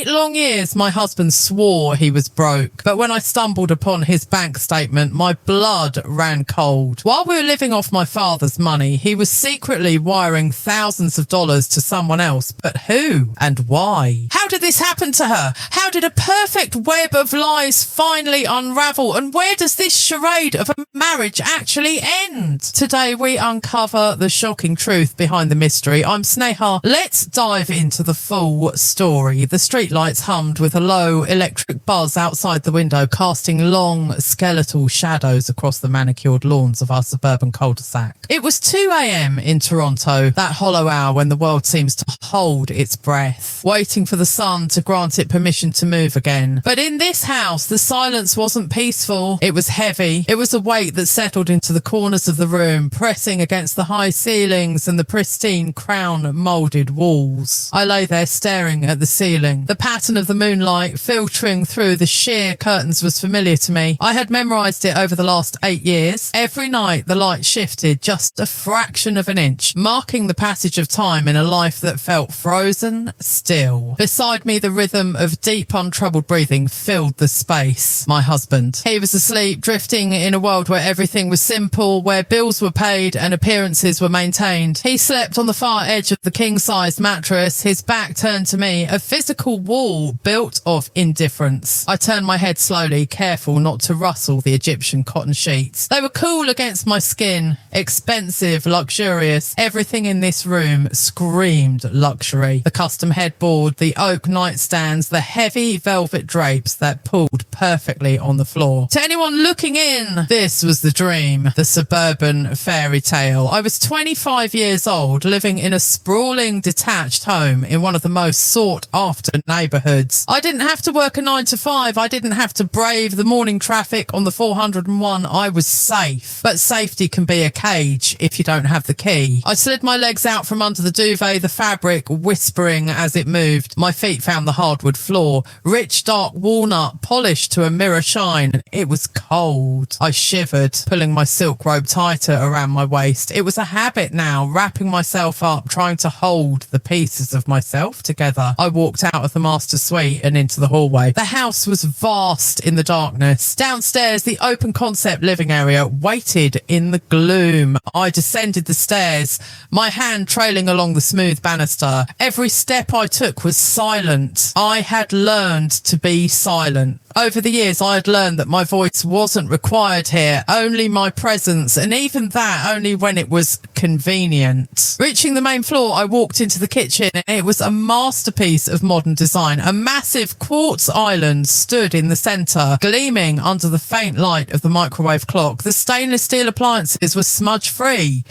8 long years, my husband swore he was broke, but when I stumbled upon his bank statement, my blood ran cold. While we were living off my father's money, he was secretly wiring thousands of dollars to someone else. But who and why? How did this happen to her? How did a perfect web of lies finally unravel? And where does this charade of a marriage actually end? Today we uncover the shocking truth behind the mystery. I'm Sneha. Let's dive into the full story. The streetlights hummed with a low electric buzz outside the window, casting long skeletal shadows across the manicured lawns of our suburban cul-de-sac. It was 2 a.m. in Toronto, that hollow hour when the world seems to hold its breath, waiting for the sun to grant it permission to move again. But in this house, the silence wasn't peaceful. It was heavy. It was a weight that settled into the corners of the room, pressing against the high ceilings and the pristine crown-moulded walls. I lay there staring at the ceiling. The pattern of the moonlight filtering through the sheer curtains was familiar to me. I had memorised it over the last 8 years. Every night the light shifted just a fraction of an inch, marking the passage of time in a life that felt frozen still. Beside me, the rhythm of deep, untroubled breathing filled the space. My husband. He was asleep, drifting in a world where everything was simple, where bills were paid and appearances were maintained. He slept on the far edge of the king-sized mattress, his back turned to me, a physical wall built of indifference. I turned my head slowly, careful not to rustle the Egyptian cotton sheets. They were cool against my skin, expensive, luxurious. Everything in this room screamed luxury. The custom headboard, the oak nightstands, the heavy velvet drapes that pulled perfectly on the floor. To anyone looking in, this was the dream, the suburban fairy tale. I was 25 years old, living in a sprawling, detached home in one of the most sought-after neighbourhoods. I didn't have to work a 9 to 5. I didn't have to brave the morning traffic on the 401. I was safe. But safety can be a cage if you don't have the key. I slid my legs out from under the duvet, the fabric whispering as it moved. My feet found the hardwood floor, rich dark walnut, polished to a mirror shine. It was cold. I shivered, pulling my silk robe tighter around my waist. It was a habit now, wrapping myself up, trying to hold the pieces of myself together. I walked out of the master suite and into the hallway. The house was vast in the darkness. Downstairs, the open concept living area waited in the gloom. I descended the stairs, my hand trailing along the smooth banister. Every step I took was silent. I had learned to be silent. Over the years, I had learned that my voice wasn't required here, only my presence, and even that only when it was convenient. Reaching the main floor, I walked into the kitchen, and it was a masterpiece of modern design. A massive quartz island stood in the centre, gleaming under the faint light of the microwave clock. The stainless steel appliances were smudge-free.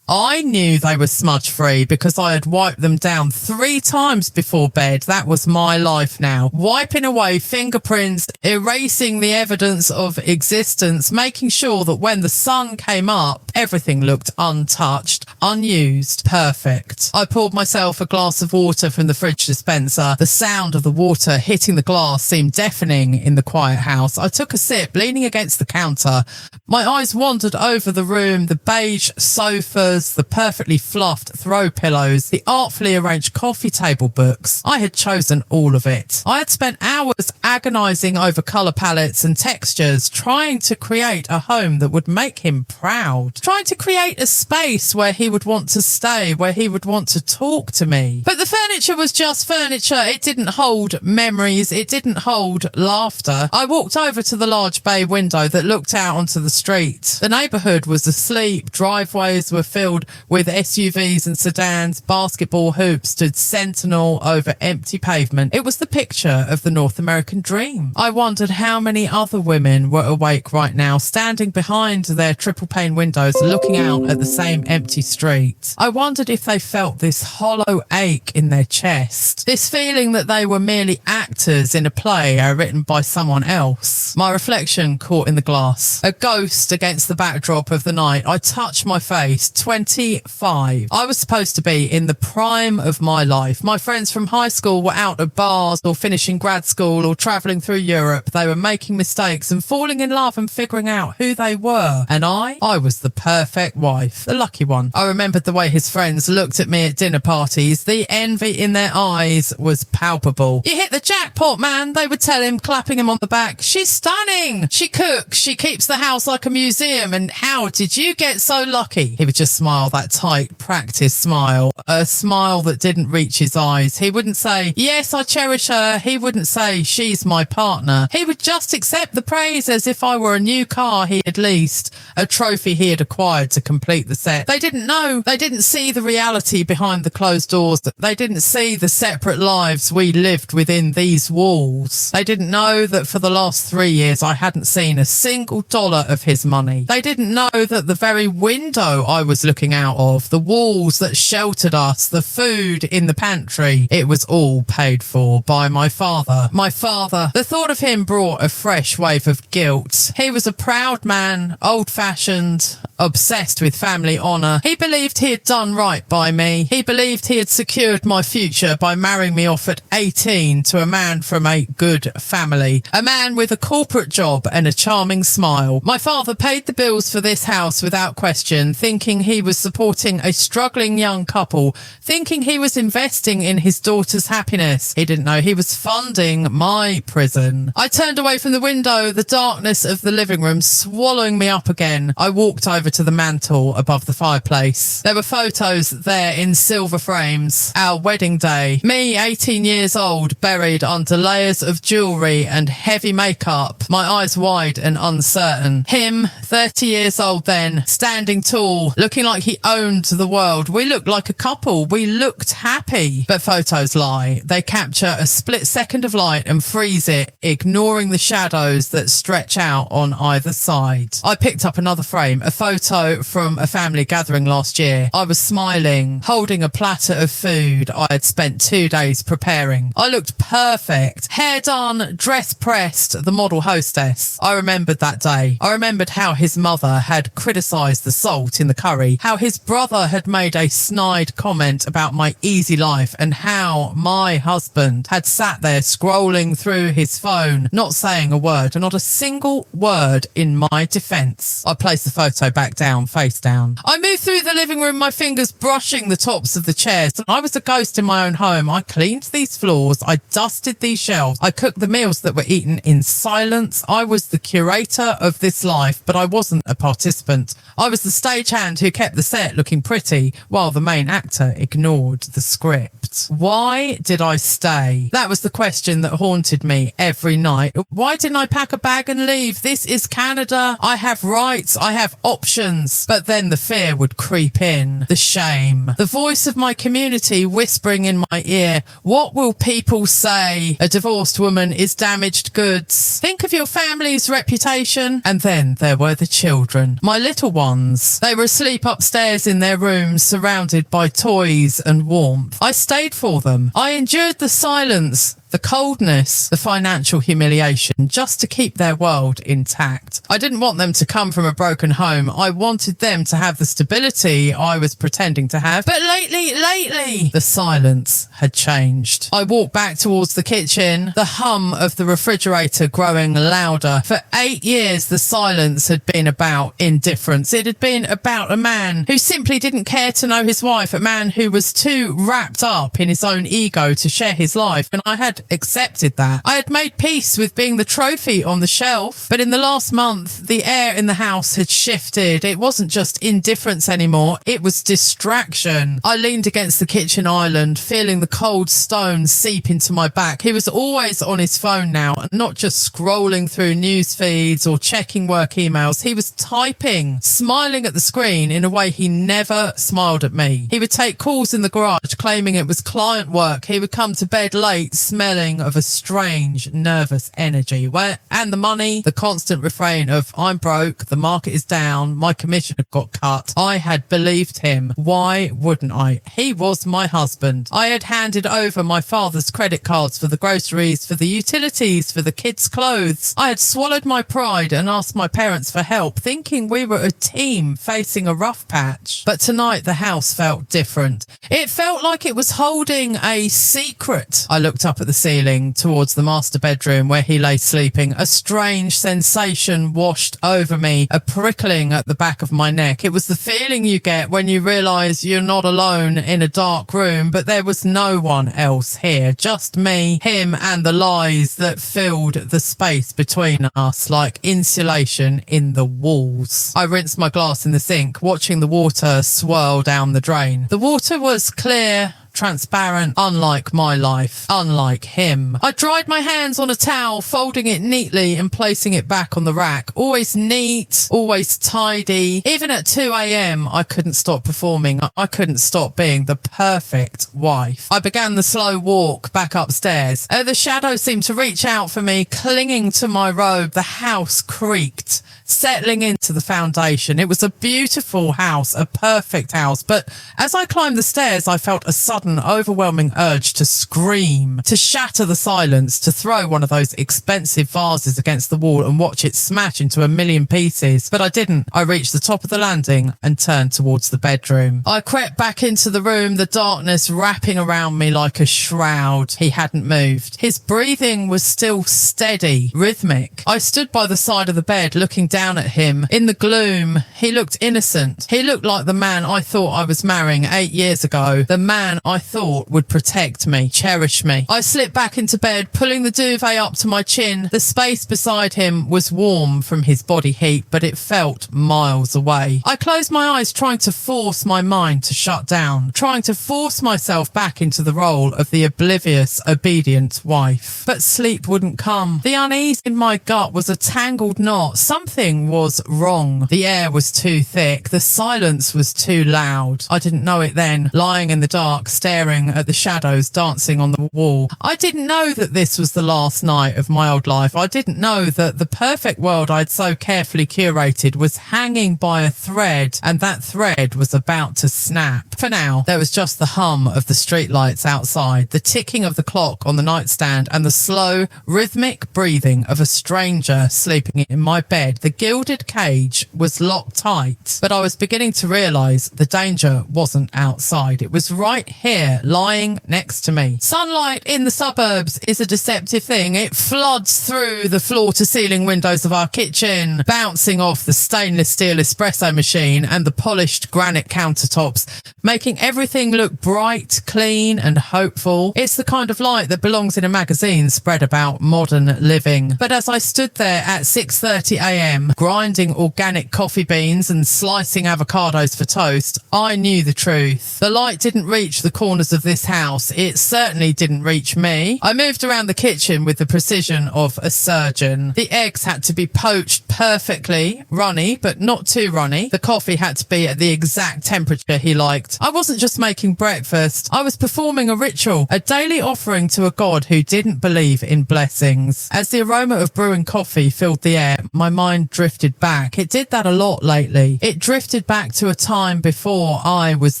I knew they were smudge-free because I had wiped them down 3 times before bed. That was my life now. Wiping away fingerprints, erasing the evidence of existence, making sure that when the sun came up, everything looked untouched, unused, perfect. I poured myself a glass of water from the fridge dispenser. The sound of the water hitting the glass seemed deafening in the quiet house. I took a sip, leaning against the counter. My eyes wandered over the room, the beige sofas, the perfectly fluffed throw pillows, the artfully arranged coffee table books. I had chosen all of it. I had spent hours agonising over colour palettes and textures, trying to create a home that would make him proud, trying to create a space where he would want to stay, where he would want to talk to me. But the furniture was just furniture. It didn't hold memories. It didn't hold laughter. I walked over to the large bay window that looked out onto the street. The neighbourhood was asleep. Driveways were filled with SUVs and sedans. Basketball hoops stood sentinel over empty pavement. It was the picture of the North American dream. I wondered how many other women were awake right now, standing behind their triple pane windows, looking out at the same empty street. I wondered if they felt this hollow ache in their chest, this feeling that they were merely actors in a play written by someone else. My reflection caught in the glass, a ghost against the backdrop of the night. I touched my face. 20 25. I was supposed to be in the prime of my life. My friends from high school were out at bars or finishing grad school or travelling through Europe. They were making mistakes and falling in love and figuring out who they were. And I was the perfect wife, the lucky one. I remembered the way his friends looked at me at dinner parties. The envy in their eyes was palpable. "You hit the jackpot, man," they would tell him, clapping him on the back. "She's stunning. She cooks. She keeps the house like a museum. And how did you get so lucky?" He would just smile, that tight, practiced smile, a smile that didn't reach his eyes. He wouldn't say, "Yes, I cherish her." He wouldn't say, "She's my partner." He would just accept the praise as if I were a new car he had leased, a trophy he had acquired to complete the set. They didn't know. They didn't see the reality behind the closed doors. They didn't see the separate lives we lived within these walls. They didn't know that for the last 3 years I hadn't seen a single dollar of his money. They didn't know that the very window I was looking out of, the walls that sheltered us, the food in the pantry, it was all paid for by my father. My father, the thought of him brought a fresh wave of guilt. He was a proud man, old-fashioned, obsessed with family honour. He believed he had done right by me. He believed he had secured my future by marrying me off at 18 to a man from a good family, a man with a corporate job and a charming smile. My father paid the bills for this house without question, thinking he was supporting a struggling young couple, thinking he was investing in his daughter's happiness. He didn't know he was funding my prison. I turned away from the window, the darkness of the living room swallowing me up again. I walked over to the mantel above the fireplace. There were photos there in silver frames. Our wedding day. Me, 18 years old, buried under layers of jewellery and heavy makeup, my eyes wide and uncertain. Him, 30 years old then, standing tall, looking like he owned the world. We looked like a couple. We looked happy. But photos lie. They capture a split second of light and freeze it, ignoring the shadows that stretch out on either side. I picked up another frame, a photo from a family gathering last year. I was smiling, holding a platter of food I had spent 2 days preparing. I looked perfect. Hair done, dress pressed, the model hostess. I remembered that day. I remembered how his mother had criticised the salt in the curry, how his brother had made a snide comment about my easy life, and how my husband had sat there scrolling through his phone, not saying a word, and not a single word in my defence. I placed the photo back down, face down. I moved through the living room, my fingers brushing the tops of the chairs. I was a ghost in my own home. I cleaned these floors. I dusted these shelves. I cooked the meals that were eaten in silence. I was the curator of this life, but I wasn't a participant. I was the stagehand who kept the set looking pretty while the main actor ignored the script. Why did I stay? That was the question that haunted me every night. Why didn't I pack a bag and leave? This is Canada. I have rights. I have options. But then the fear would creep in. The shame. The voice of my community whispering in my ear, "What will people say? A divorced woman is damaged goods. Think of your family's reputation." And then there were the children, my little ones. They were asleep upstairs in their rooms, surrounded by toys and warmth. I stayed for them. I endured the silence, the coldness, the financial humiliation, just to keep their world intact. I didn't want them to come from a broken home. I wanted them to have the stability I was pretending to have. But lately, the silence had changed. I walked back towards the kitchen, the hum of the refrigerator growing louder. For 8 years, the silence had been about indifference. It had been about a man who simply didn't care to know his wife, a man who was too wrapped up in his own ego to share his life. And I had accepted that. I had made peace with being the trophy on the shelf. But in the last month, the air in the house had shifted. It wasn't just indifference anymore. It was distraction. I leaned against the kitchen island, feeling the cold stones seep into my back. He was always on his phone now, not just scrolling through news feeds or checking work emails. He was typing, smiling at the screen in a way he never smiled at me. He would take calls in the garage, claiming it was client work. He would come to bed late, smelling smelling of a strange, nervous energy. And the money, the constant refrain of, I'm broke, the market is down, my commission had got cut. I had believed him. Why wouldn't I? He was my husband. I had handed over my father's credit cards for the groceries, for the utilities, for the kids' clothes. I had swallowed my pride and asked my parents for help, thinking we were a team facing a rough patch. But tonight the house felt different. It felt like it was holding a secret. I looked up at the ceiling towards the master bedroom where he lay sleeping. A strange sensation washed over me, a prickling at the back of my neck. It was the feeling you get when you realise you're not alone in a dark room, but there was no one else here, just me, him, and the lies that filled the space between us like insulation in the walls. I rinsed my glass in the sink, watching the water swirl down the drain. The water was clear, transparent, unlike my life, unlike him. I dried my hands on a towel, folding it neatly and placing it back on the rack. Always neat, always tidy. Even at 2 a.m, I couldn't stop performing. I couldn't stop being the perfect wife. I began the slow walk back upstairs. The shadow seemed to reach out for me, clinging to my robe. The house creaked, settling into the foundation. It was a beautiful house, a perfect house. But as I climbed the stairs, I felt a sudden overwhelming urge to scream, to shatter the silence, to throw one of those expensive vases against the wall and watch it smash into a million pieces. But I didn't. I reached the top of the landing and turned towards the bedroom. I crept back into the room, the darkness wrapping around me like a shroud. He hadn't moved. His breathing was still steady, rhythmic. I stood by the side of the bed looking down at him. In the gloom, he looked innocent. He looked like the man I thought I was marrying 8 years ago. The man I thought would protect me, cherish me. I slipped back into bed, pulling the duvet up to my chin. The space beside him was warm from his body heat, but it felt miles away. I closed my eyes, trying to force my mind to shut down, trying to force myself back into the role of the oblivious, obedient wife. But sleep wouldn't come. The unease in my gut was a tangled knot. Something was wrong. The air was too thick. The silence was too loud. I didn't know it then, lying in the dark, staring at the shadows dancing on the wall. I didn't know that this was the last night of my old life. I didn't know that the perfect world I'd so carefully curated was hanging by a thread, and that thread was about to snap. For now, there was just the hum of the streetlights outside, the ticking of the clock on the nightstand, and the slow, rhythmic breathing of a stranger sleeping in my bed. The gilded cage was locked tight, but I was beginning to realise the danger wasn't outside. It was right here, lying next to me. Sunlight in the suburbs is a deceptive thing. It floods through the floor-to-ceiling windows of our kitchen, bouncing off the stainless steel espresso machine and the polished granite countertops, making everything look bright, clean and hopeful. It's the kind of light that belongs in a magazine spread about modern living. But as I stood there at 6:30 a.m, grinding organic coffee beans and slicing avocados for toast, I knew the truth. The light didn't reach the corners of this house. It certainly didn't reach me. I moved around the kitchen with the precision of a surgeon. The eggs had to be poached perfectly, runny, but not too runny. The coffee had to be at the exact temperature he liked. I wasn't just making breakfast. I was performing a ritual, a daily offering to a god who didn't believe in blessings. As the aroma of brewing coffee filled the air, my mind drifted back. It did that a lot lately. It drifted back to a time before I was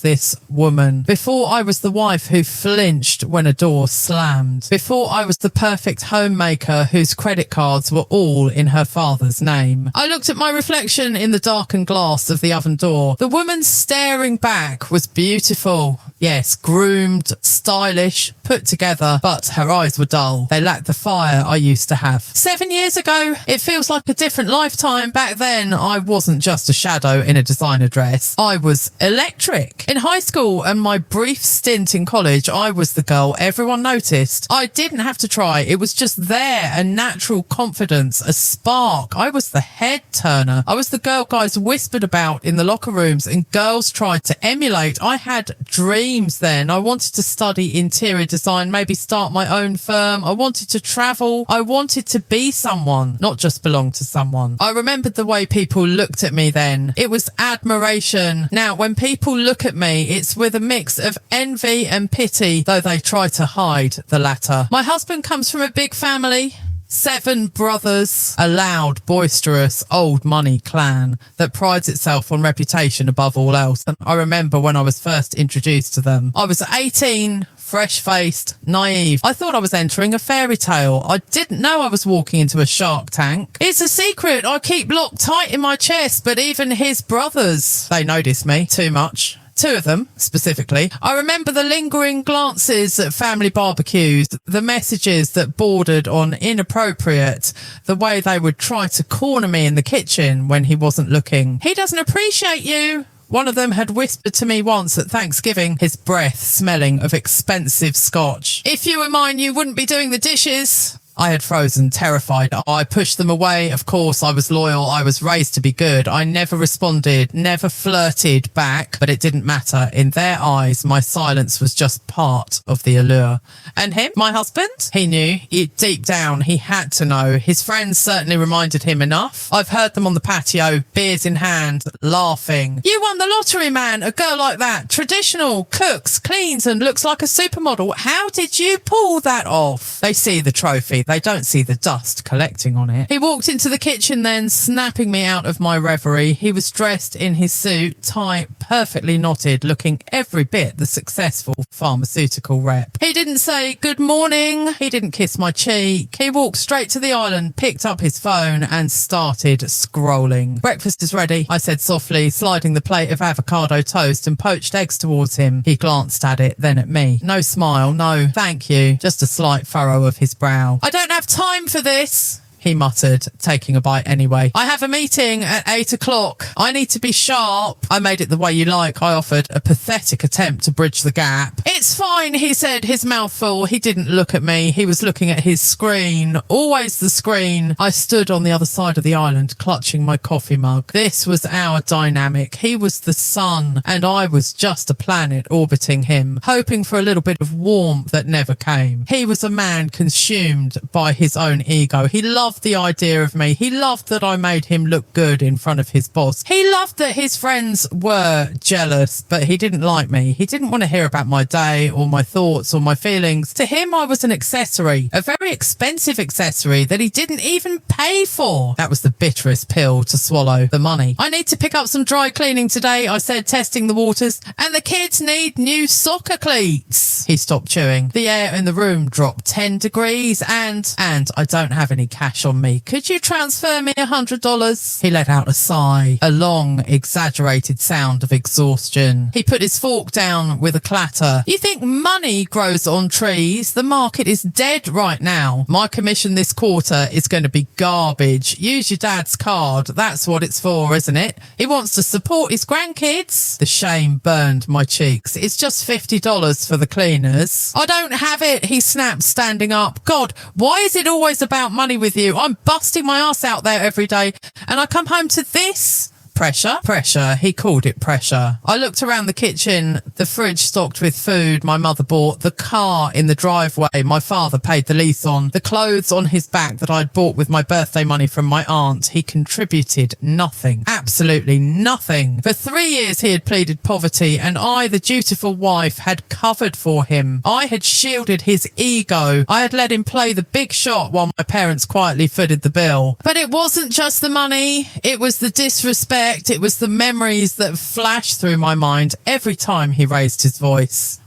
this woman, before I was the wife who flinched when a door slammed, before I was the perfect homemaker whose credit cards were all in her father's name. I looked at my reflection in the darkened glass of the oven door. The woman staring back was beautiful. Yes, groomed, stylish, put together, but her eyes were dull. They lacked the fire I used to have. 7 years ago, it feels like a different lifetime. Back then, I wasn't just a shadow in a designer dress. I was electric. In high school and my brief stint in college, I was the girl everyone noticed. I didn't have to try. It was just there, a natural confidence, a spark. I was the head turner. I was the girl guys whispered about in the locker rooms and girls tried to emulate. I had dreams then. I wanted to study interior design design, maybe start my own firm. I wanted to travel. I wanted to be someone, not just belong to someone. I remembered the way people looked at me then. It was admiration. Now, when people look at me, it's with a mix of envy and pity, though they try to hide the latter. My husband comes from a big family. 7 brothers, a loud, boisterous, old money clan that prides itself on reputation above all else. And I remember when I was first introduced to them, I was 18, fresh-faced, naive. I thought I was entering a fairy tale. I didn't know I was walking into a shark tank. It's a secret I keep locked tight in my chest, but even his brothers, they noticed me too much. 2 of them, specifically. I remember the lingering glances at family barbecues, the messages that bordered on inappropriate, the way they would try to corner me in the kitchen when he wasn't looking. He doesn't appreciate you. One of them had whispered to me once at Thanksgiving, his breath smelling of expensive scotch. If you were mine, you wouldn't be doing the dishes. I had frozen, terrified. I pushed them away. Of course, I was loyal. I was raised to be good. I never responded, never flirted back, but it didn't matter. In their eyes, my silence was just part of the allure. And him, my husband, he knew. Deep down, he had to know. His friends certainly reminded him enough. I've heard them on the patio, beers in hand, laughing. You won the lottery, man. A girl like that. Traditional, cooks, cleans and looks like a supermodel. How did you pull that off? They see the trophy. They don't see the dust collecting on it. He walked into the kitchen then, snapping me out of my reverie. He was dressed in his suit, tie perfectly knotted, looking every bit the successful pharmaceutical rep. He didn't say good morning. He didn't kiss my cheek. He walked straight to the island, picked up his phone and started scrolling. Breakfast is ready, I said softly, sliding the plate of avocado toast and poached eggs towards him. He glanced at it, then at me. No smile, no thank you, just a slight furrow of his brow. I don't have time for this, he muttered, taking a bite anyway. I have a meeting at 8 o'clock. I need to be sharp. I made it the way you like, I offered, a pathetic attempt to bridge the gap. It's fine, he said, his mouth full. He didn't look at me. He was looking at his screen. Always the screen. I stood on the other side of the island, clutching my coffee mug. This was our dynamic. He was the sun, and I was just a planet orbiting him, hoping for a little bit of warmth that never came. He was a man consumed by his own ego. He loved the idea of me. He loved that I made him look good in front of his boss. He loved that his friends were jealous, but he didn't like me. He didn't want to hear about my day or my thoughts or my feelings. To him, I was an accessory, a very expensive accessory that he didn't even pay for. That was the bitterest pill to swallow, the money. I need to pick up some dry cleaning today, I said, testing the waters, and the kids need new soccer cleats. He stopped chewing. The air in the room dropped 10 degrees and I don't have any cash on me. Could you transfer me $100? He let out a sigh, a long, exaggerated sound of exhaustion. He put his fork down with a clatter. You think money grows on trees? The market is dead right now. My commission this quarter is going to be garbage. Use your dad's card. That's what it's for, isn't it? He wants to support his grandkids. The shame burned my cheeks. It's just $50 for the cleaners. I don't have it, he snapped, standing up. God, why is it always about money with you? I'm busting my ass out there every day and I come home to this. Pressure. He called it pressure. I looked around the kitchen, the fridge stocked with food my mother bought, the car in the driveway my father paid the lease on, the clothes on his back that I'd bought with my birthday money from my aunt. He contributed nothing. Absolutely nothing. For 3 years he had pleaded poverty and I, the dutiful wife, had covered for him. I had shielded his ego. I had let him play the big shot while my parents quietly footed the bill. But it wasn't just the money. It was the disrespect. It was the memories that flashed through my mind every time he raised his voice.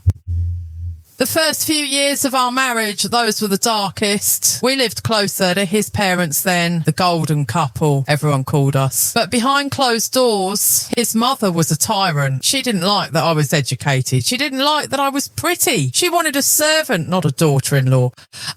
The first few years of our marriage, those were the darkest. We lived closer to his parents then, the golden couple, everyone called us. But behind closed doors, his mother was a tyrant. She didn't like that I was educated. She didn't like that I was pretty. She wanted a servant, not a daughter-in-law.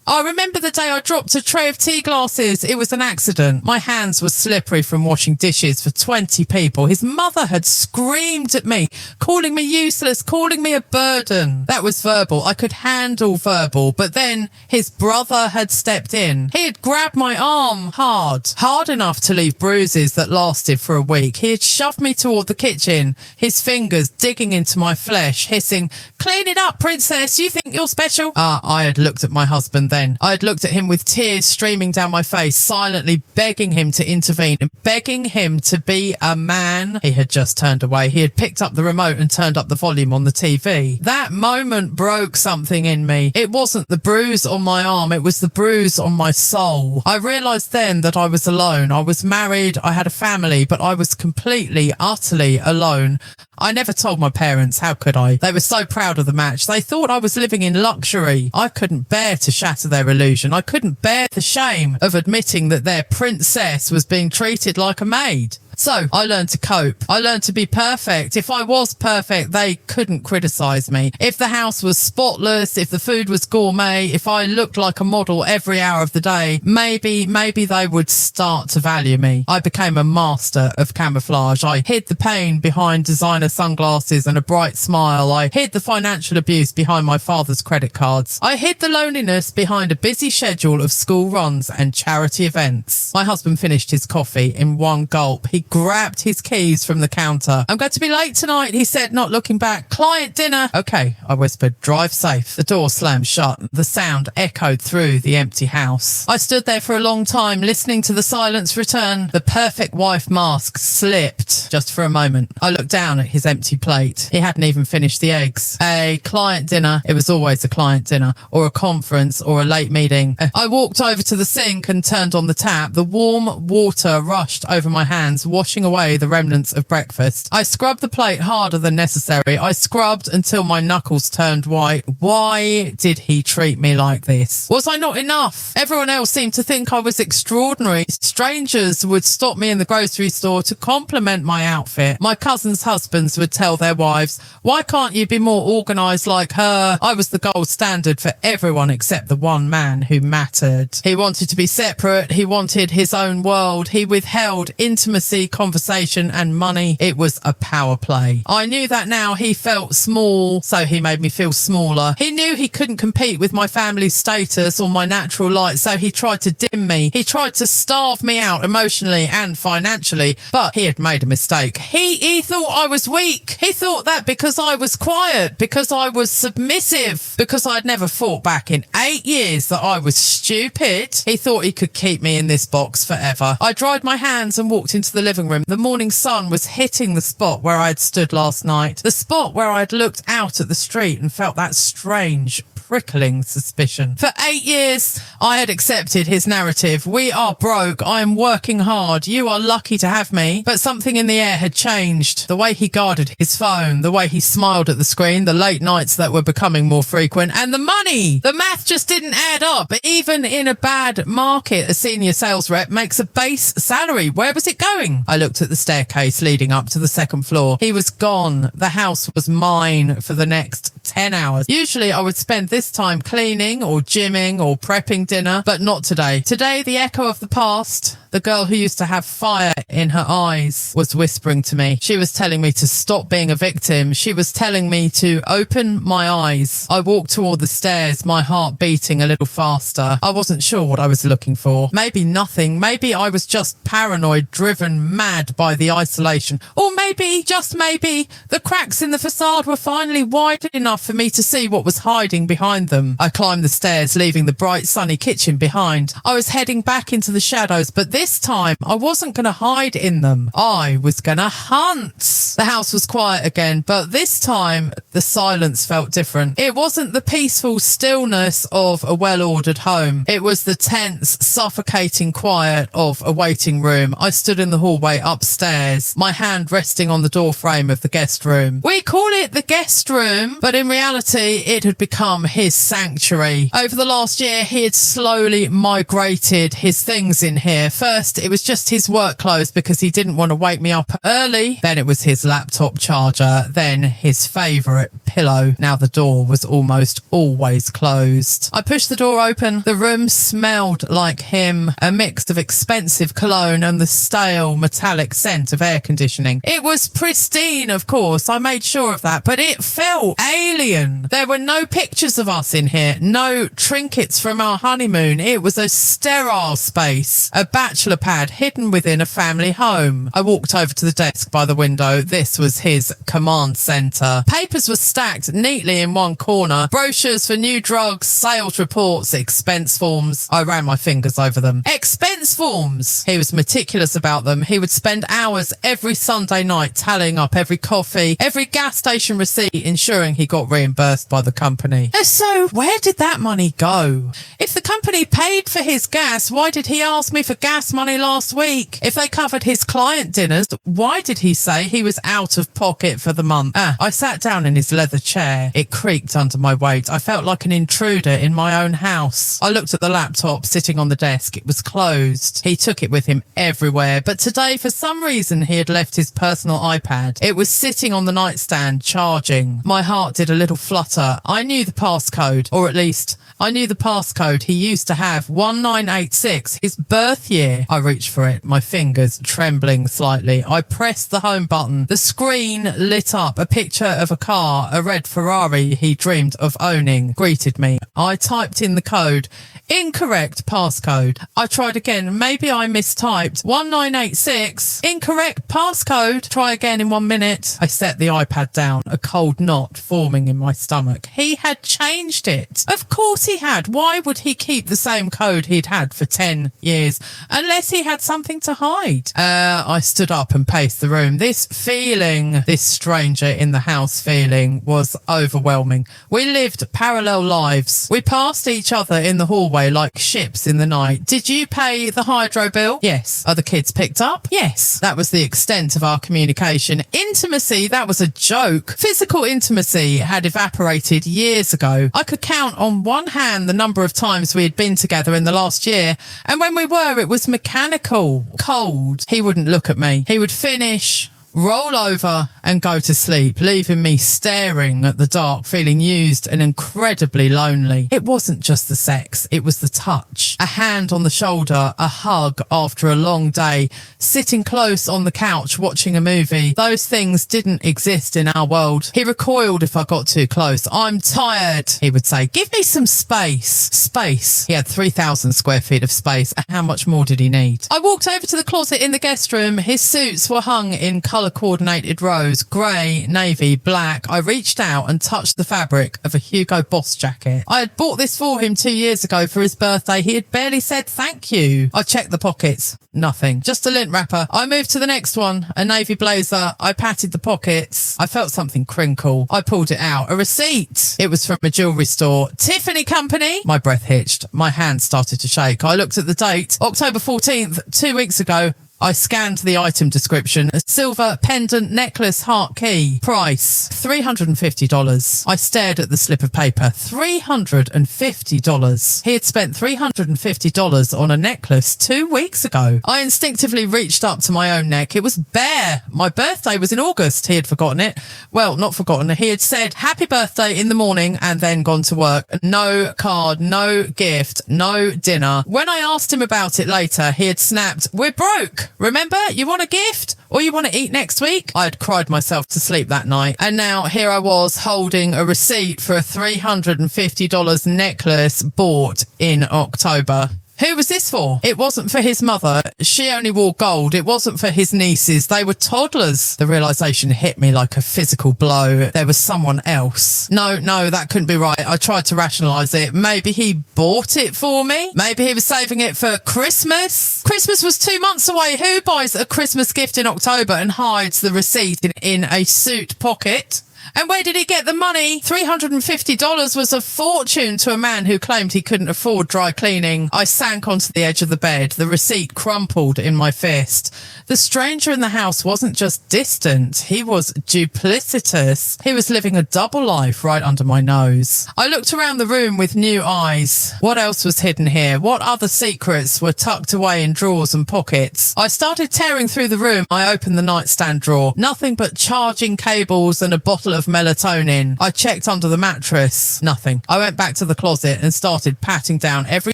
I remember the day I dropped a tray of tea glasses. It was an accident. My hands were slippery from washing dishes for 20 people. His mother had screamed at me, calling me useless, calling me a burden. That was verbal. I could handle verbal, but then his brother had stepped in. He had grabbed my arm hard enough to leave bruises that lasted for a week. He had shoved me toward the kitchen, his fingers digging into my flesh, hissing, "Clean it up, princess. You think you're special?" I had looked at my husband then. I had looked at him with tears streaming down my face, silently begging him to intervene and begging him to be a man. He had just turned away. He had picked up the remote and turned up the volume on the TV. That moment broke something in me. It wasn't the bruise on my arm. It was the bruise on my soul. I realised then that I was alone. I was married. I had a family, but I was completely, utterly alone. I never told my parents. How could I? They were so proud of the match. They thought I was living in luxury. I couldn't bear to shatter their illusion. I couldn't bear the shame of admitting that their princess was being treated like a maid. So I learned to cope. I learned to be perfect. If I was perfect, they couldn't criticize me. If the house was spotless, if the food was gourmet, if I looked like a model every hour of the day, maybe they would start to value me. I became a master of camouflage. I hid the pain behind designer sunglasses and a bright smile. I hid the financial abuse behind my father's credit cards. I hid the loneliness behind a busy schedule of school runs and charity events. My husband finished his coffee in one gulp. He grabbed his keys from the counter. "I'm going to be late tonight," he said, not looking back. "Client dinner." "Okay," I whispered. "Drive safe." The door slammed shut. The sound echoed through the empty house. I stood there for a long time, listening to the silence return. The perfect wife mask slipped just for a moment. I looked down at his empty plate. He hadn't even finished the eggs. A client dinner. It was always a client dinner, or a conference, or a late meeting. I walked over to the sink and turned on the tap. The warm water rushed over my hands, washing away the remnants of breakfast. I scrubbed the plate harder than necessary. I scrubbed until my knuckles turned white. Why did he treat me like this? Was I not enough? Everyone else seemed to think I was extraordinary. Strangers would stop me in the grocery store to compliment my outfit. My cousins' husbands would tell their wives, "Why can't you be more organised like her?" I was the gold standard for everyone except the one man who mattered. He wanted to be separate. He wanted his own world. He withheld intimacy, conversation and money. It was a power play. I knew that now. He felt small, so he made me feel smaller. He knew he couldn't compete with my family's status or my natural light, so he tried to dim me. He tried to starve me out emotionally and financially, but he had made a mistake. He thought I was weak. He thought that because I was quiet, because I was submissive, because I'd never fought back in 8 years, that I was stupid. He thought he could keep me in this box forever. I dried my hands and walked into the living room. The morning sun was hitting the spot where I had stood last night, the spot where I had looked out at the street and felt that strange, prickling suspicion. For 8 years, I had accepted his narrative. We are broke. I am working hard. You are lucky to have me. But something in the air had changed. The way he guarded his phone, the way he smiled at the screen, the late nights that were becoming more frequent, and the money. The math just didn't add up. Even in a bad market, a senior sales rep makes a base salary. Where was it going? I looked at the staircase leading up to the second floor. He was gone. The house was mine for the next 10 hours. Usually I would spend this time cleaning or gymming or prepping dinner, but not today. Today, the echo of the past, the girl who used to have fire in her eyes, was whispering to me. She was telling me to stop being a victim. She was telling me to open my eyes. I walked toward the stairs, my heart beating a little faster. I wasn't sure what I was looking for. Maybe nothing. Maybe I was just paranoid, driven mad by the isolation. Or maybe, just maybe, the cracks in the facade were finally wide enough for me to see what was hiding behind them. I climbed the stairs, leaving the bright sunny kitchen behind. I was heading back into the shadows, but this time I wasn't going to hide in them. I was going to hunt. The house was quiet again, but this time the silence felt different. It wasn't the peaceful stillness of a well-ordered home. It was the tense, suffocating quiet of a waiting room. I stood in the hallway upstairs, my hand resting on the door frame of the guest room. We call it the guest room, but in reality it had become his sanctuary. Over the last year, he had slowly migrated his things in here. First, it was just his work clothes because he didn't want to wake me up early. Then it was his laptop charger. Then his favourite pillow. Now the door was almost always closed. I pushed the door open. The room smelled like him, a mix of expensive cologne and the stale metallic scent of air conditioning. It was pristine, of course. I made sure of that, but it felt alien. alien. There were no pictures of us in here, no trinkets from our honeymoon. It was a sterile space, a bachelor pad hidden within a family home. I walked over to the desk by the window. This was his command centre. Papers were stacked neatly in one corner. Brochures for new drugs, sales reports, expense forms. I ran my fingers over them. Expense forms! He was meticulous about them. He would spend hours every Sunday night tallying up every coffee, every gas station receipt, ensuring he got reimbursed by the company. So where did that money go? If the company paid for his gas, why did he ask me for gas money last week? If they covered his client dinners, why did he say he was out of pocket for the month? I sat down in his leather chair. It creaked under my weight. I felt like an intruder in my own house. I looked at the laptop sitting on the desk. It was closed. He took it with him everywhere, but today, for some reason, he had left his personal iPad. It was sitting on the nightstand, charging. My heart did a little flutter. I knew the passcode, or at least I knew the passcode he used to have, 1986, his birth year. I reached for it, my fingers trembling slightly. I pressed the home button. The screen lit up. A picture of a car, a red Ferrari he dreamed of owning, greeted me. I typed in the code. Incorrect passcode. I tried again. Maybe I mistyped. 1986. Incorrect passcode. Try again in 1 minute. I set the iPad down, a cold knot forming in my stomach. He had changed it. Of course he had. Why would he keep the same code he'd had for 10 years? Unless he had something to hide. I stood up and paced the room. This feeling, this stranger in the house feeling, was overwhelming. We lived parallel lives. We passed each other in the hallway like ships in the night. Did you pay the hydro bill? Yes. Are the kids picked up? Yes. That was the extent of our communication. Intimacy, that was a joke. Physical intimacy had evaporated years ago. I could count on one hand the number of times we had been together in the last year, and when we were, it was mechanical, cold. He wouldn't look at me. He would finish, roll over and go to sleep, leaving me staring at the dark, feeling used and incredibly lonely. It wasn't just the sex, it was the touch. A hand on the shoulder, a hug after a long day, sitting close on the couch watching a movie. Those things didn't exist in our world. He recoiled if I got too close. I'm tired, he would say. Give me some space. Space. He had 3,000 square feet of space. How much more did he need? I walked over to the closet in the guest room. His suits were hung in colour-coordinated rows, grey, navy, black. I reached out and touched the fabric of a Hugo Boss jacket. I had bought this for him 2 years ago for his birthday. He had barely said thank you. I checked the pockets. Nothing. Just a lint wrapper. I moved to the next one, a navy blazer. I patted the pockets. I felt something crinkle. I pulled it out. A receipt. It was from a jewellery store. Tiffany Company. My breath hitched. My hands started to shake. I looked at the date. October 14th, 2 weeks ago. I scanned the item description. A silver pendant necklace heart key. Price, $350. I stared at the slip of paper. $350. He had spent $350 on a necklace 2 weeks ago. I instinctively reached up to my own neck. It was bare. My birthday was in August. He had forgotten it. Well, not forgotten. He had said happy birthday in the morning and then gone to work. No card, no gift, no dinner. When I asked him about it later, he had snapped, "We're broke. Remember, you want a gift or you want to eat next week?" I had cried myself to sleep that night. And now here I was holding a receipt for a $350 necklace bought in October. Who was this for? It wasn't for his mother. She only wore gold. It wasn't for his nieces. They were toddlers. The realisation hit me like a physical blow. There was someone else. No, that couldn't be right. I tried to rationalise it. Maybe he bought it for me. Maybe he was saving it for Christmas. Christmas was 2 months away. Who buys a Christmas gift in October and hides the receipt in a suit pocket? And where did he get the money? $350 was a fortune to a man who claimed he couldn't afford dry cleaning. I sank onto the edge of the bed. The receipt crumpled in my fist. The stranger in the house wasn't just distant. He was duplicitous. He was living a double life right under my nose. I looked around the room with new eyes. What else was hidden here? What other secrets were tucked away in drawers and pockets? I started tearing through the room. I opened the nightstand drawer. Nothing but charging cables and a bottle of melatonin. I checked under the mattress. Nothing. I went back to the closet and started patting down every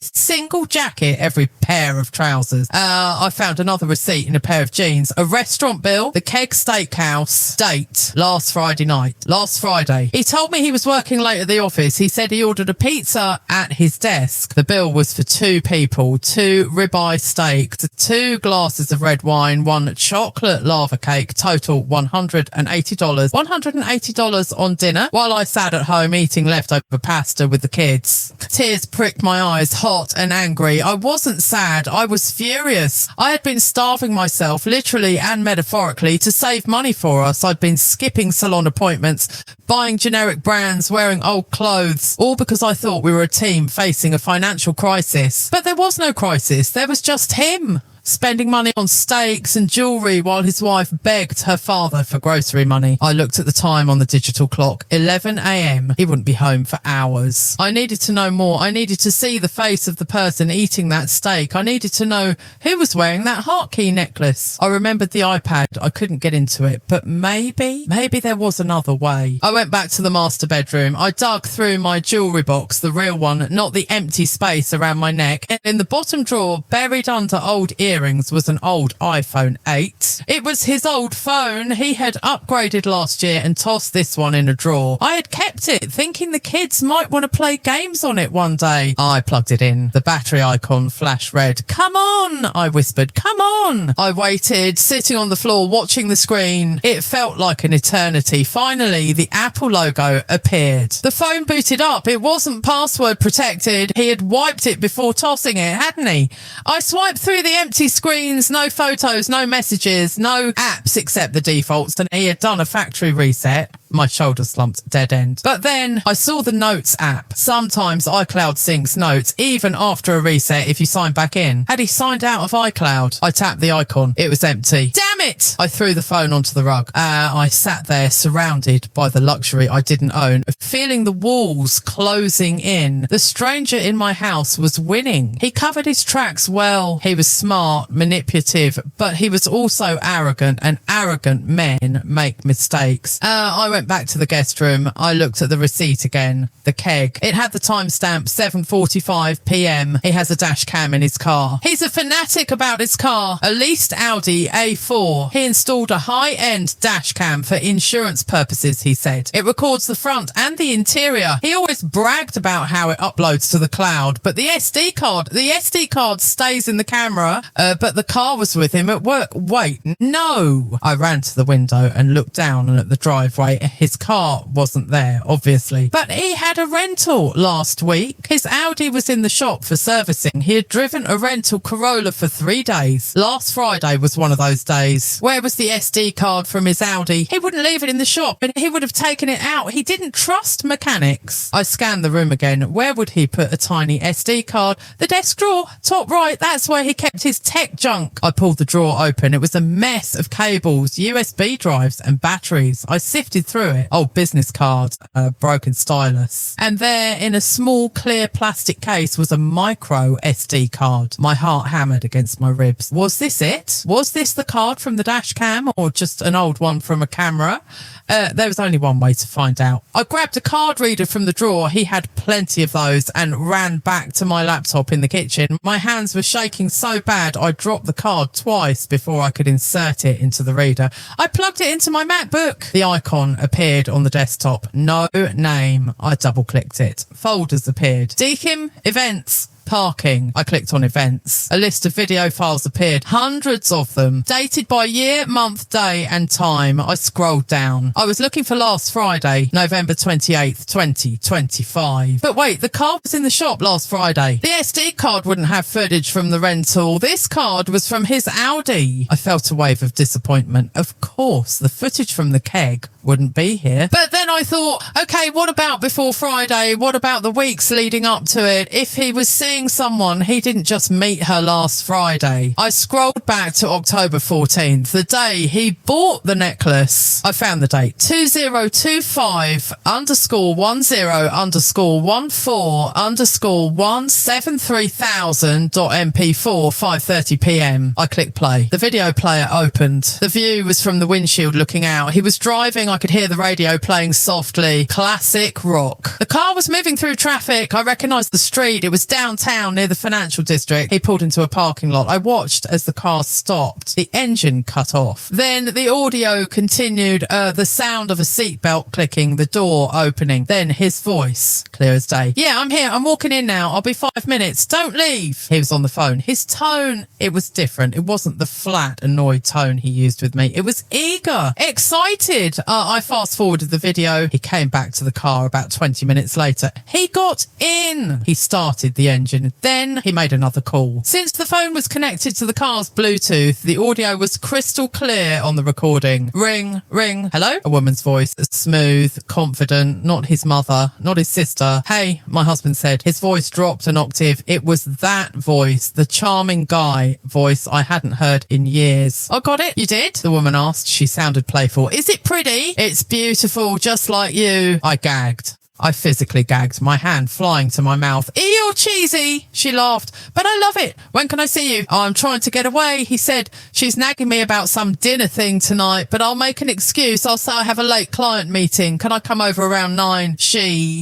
single jacket, every pair of trousers. I found another receipt in a pair of jeans, a restaurant bill, the Keg Steakhouse, date, last Friday night, last Friday. He told me he was working late at the office. He said he ordered a pizza at his desk. The bill was for 2 people, 2 ribeye steaks, 2 glasses of red wine, 1 chocolate lava cake, total $180. $180 on dinner while I sat at home eating leftover pasta with the kids. Tears pricked my eyes, hot and angry. I wasn't sad. I was furious. I had been starving myself, literally and metaphorically, to save money for us. I'd been skipping salon appointments, buying generic brands, wearing old clothes, all because I thought we were a team facing a financial crisis. But there was no crisis. There was just him, spending money on steaks and jewellery while his wife begged her father for grocery money. I looked at the time on the digital clock. 11 a.m. He wouldn't be home for hours. I needed to know more. I needed to see the face of the person eating that steak. I needed to know who was wearing that heart key necklace. I remembered the iPad. I couldn't get into it, but maybe there was another way. I went back to the master bedroom. I dug through my jewellery box, the real one, not the empty space around my neck. And in the bottom drawer, buried under old earrings, was an old iPhone 8. It was his old phone. He had upgraded last year and tossed this one in a drawer. I had kept it, thinking the kids might want to play games on it one day. I plugged it in. The battery icon flashed red. "Come on," I whispered. "Come on." I waited, sitting on the floor, watching the screen. It felt like an eternity. Finally, the Apple logo appeared. The phone booted up. It wasn't password protected. He had wiped it before tossing it, hadn't he? I swiped through the empty screens, no photos, no messages, no apps except the defaults, and he had done a factory reset. My shoulder slumped, dead end. But then I saw the Notes app. Sometimes iCloud syncs notes, even after a reset if you sign back in. Had he signed out of iCloud? I tapped the icon. It was empty. Damn it! I threw the phone onto the rug. I sat there surrounded by the luxury I didn't own, feeling the walls closing in. The stranger in my house was winning. He covered his tracks well. He was smart, manipulative, but he was also arrogant, and arrogant men make mistakes. I went back to the guest room. I looked at the receipt again. The Keg. It had the timestamp 7:45 p.m. He has a dash cam in his car. He's a fanatic about his car. A leased Audi A4. He installed a high-end dash cam for insurance purposes, he said. It records the front and the interior. He always bragged about how it uploads to the cloud, but the SD card stays in the camera, but the car was with him at work. Wait, no. I ran to the window and looked down at the driveway. His car wasn't there, obviously, but he had a rental last week. His Audi was in the shop for servicing. He had driven a rental Corolla for 3 days. Last Friday was one of those days. Where was the SD card from his Audi? He wouldn't leave it in the shop, and he would have taken it out. He didn't trust mechanics. I scanned the room again. Where would he put a tiny SD card? The desk drawer, top right. That's where he kept his tech junk. I pulled the drawer open. It was a mess of cables, USB drives and batteries. I sifted through it. Old business cards, a broken stylus. And there, in a small clear plastic case, was a micro SD card. My heart hammered against my ribs. Was this it? Was this the card from the dash cam, or just an old one from a camera? There was only one way to find out. I grabbed a card reader from the drawer. He had plenty of those, and ran back to my laptop in the kitchen. My hands were shaking so bad I dropped the card twice before I could insert it into the reader. I plugged it into my MacBook. The icon appeared on the desktop. No name. I double-clicked it. Folders appeared. Dekim, events, parking. I clicked on events. A list of video files appeared, hundreds of them, dated by year, month, day and time. I scrolled down. I was looking for last Friday, November 28th, 2025. But wait, the card was in the shop last Friday. The SD card wouldn't have footage from the rental. This card was from his Audi. I felt a wave of disappointment. Of course, the footage from the Keg wouldn't be here. But then then I thought, okay, what about before Friday? What about the weeks leading up to it? If he was seeing someone, he didn't just meet her last Friday. I scrolled back to October 14th, the day he bought the necklace. I found the date. 2025_10_14_173,000.mp4 5:30 p.m. I clicked play. The video player opened. The view was from the windshield looking out. He was driving. I could hear the radio playing softly. Classic rock. The car was moving through traffic. I recognised the street. It was downtown near the financial district. He pulled into a parking lot. I watched as the car stopped. The engine cut off. Then the audio continued, the sound of a seatbelt clicking, the door opening. Then his voice, clear as day. Yeah, I'm here. I'm walking in now. I'll be 5 minutes. Don't leave. He was on the phone. His tone, it was different. It wasn't the flat, annoyed tone he used with me. It was eager, excited. I fast forwarded the video. He came back to the car about 20 minutes later. He got in. He started the engine. Then he made another call. Since the phone was connected to the car's Bluetooth, the audio was crystal clear on the recording. Ring, ring. Hello? A woman's voice, smooth, confident, not his mother, not his sister. Hey, my husband said. His voice dropped an octave. It was that voice, the charming guy voice I hadn't heard in years. I got it. You did? The woman asked. She sounded playful. Is it pretty? It's beautiful, just like you. I gagged. I physically gagged, my hand flying to my mouth. Ew, cheesy, she laughed. But I love it. When can I see you? Oh, I'm trying to get away, he said. She's nagging me about some dinner thing tonight, but I'll make an excuse. I'll say I have a late client meeting. Can I come over around 9?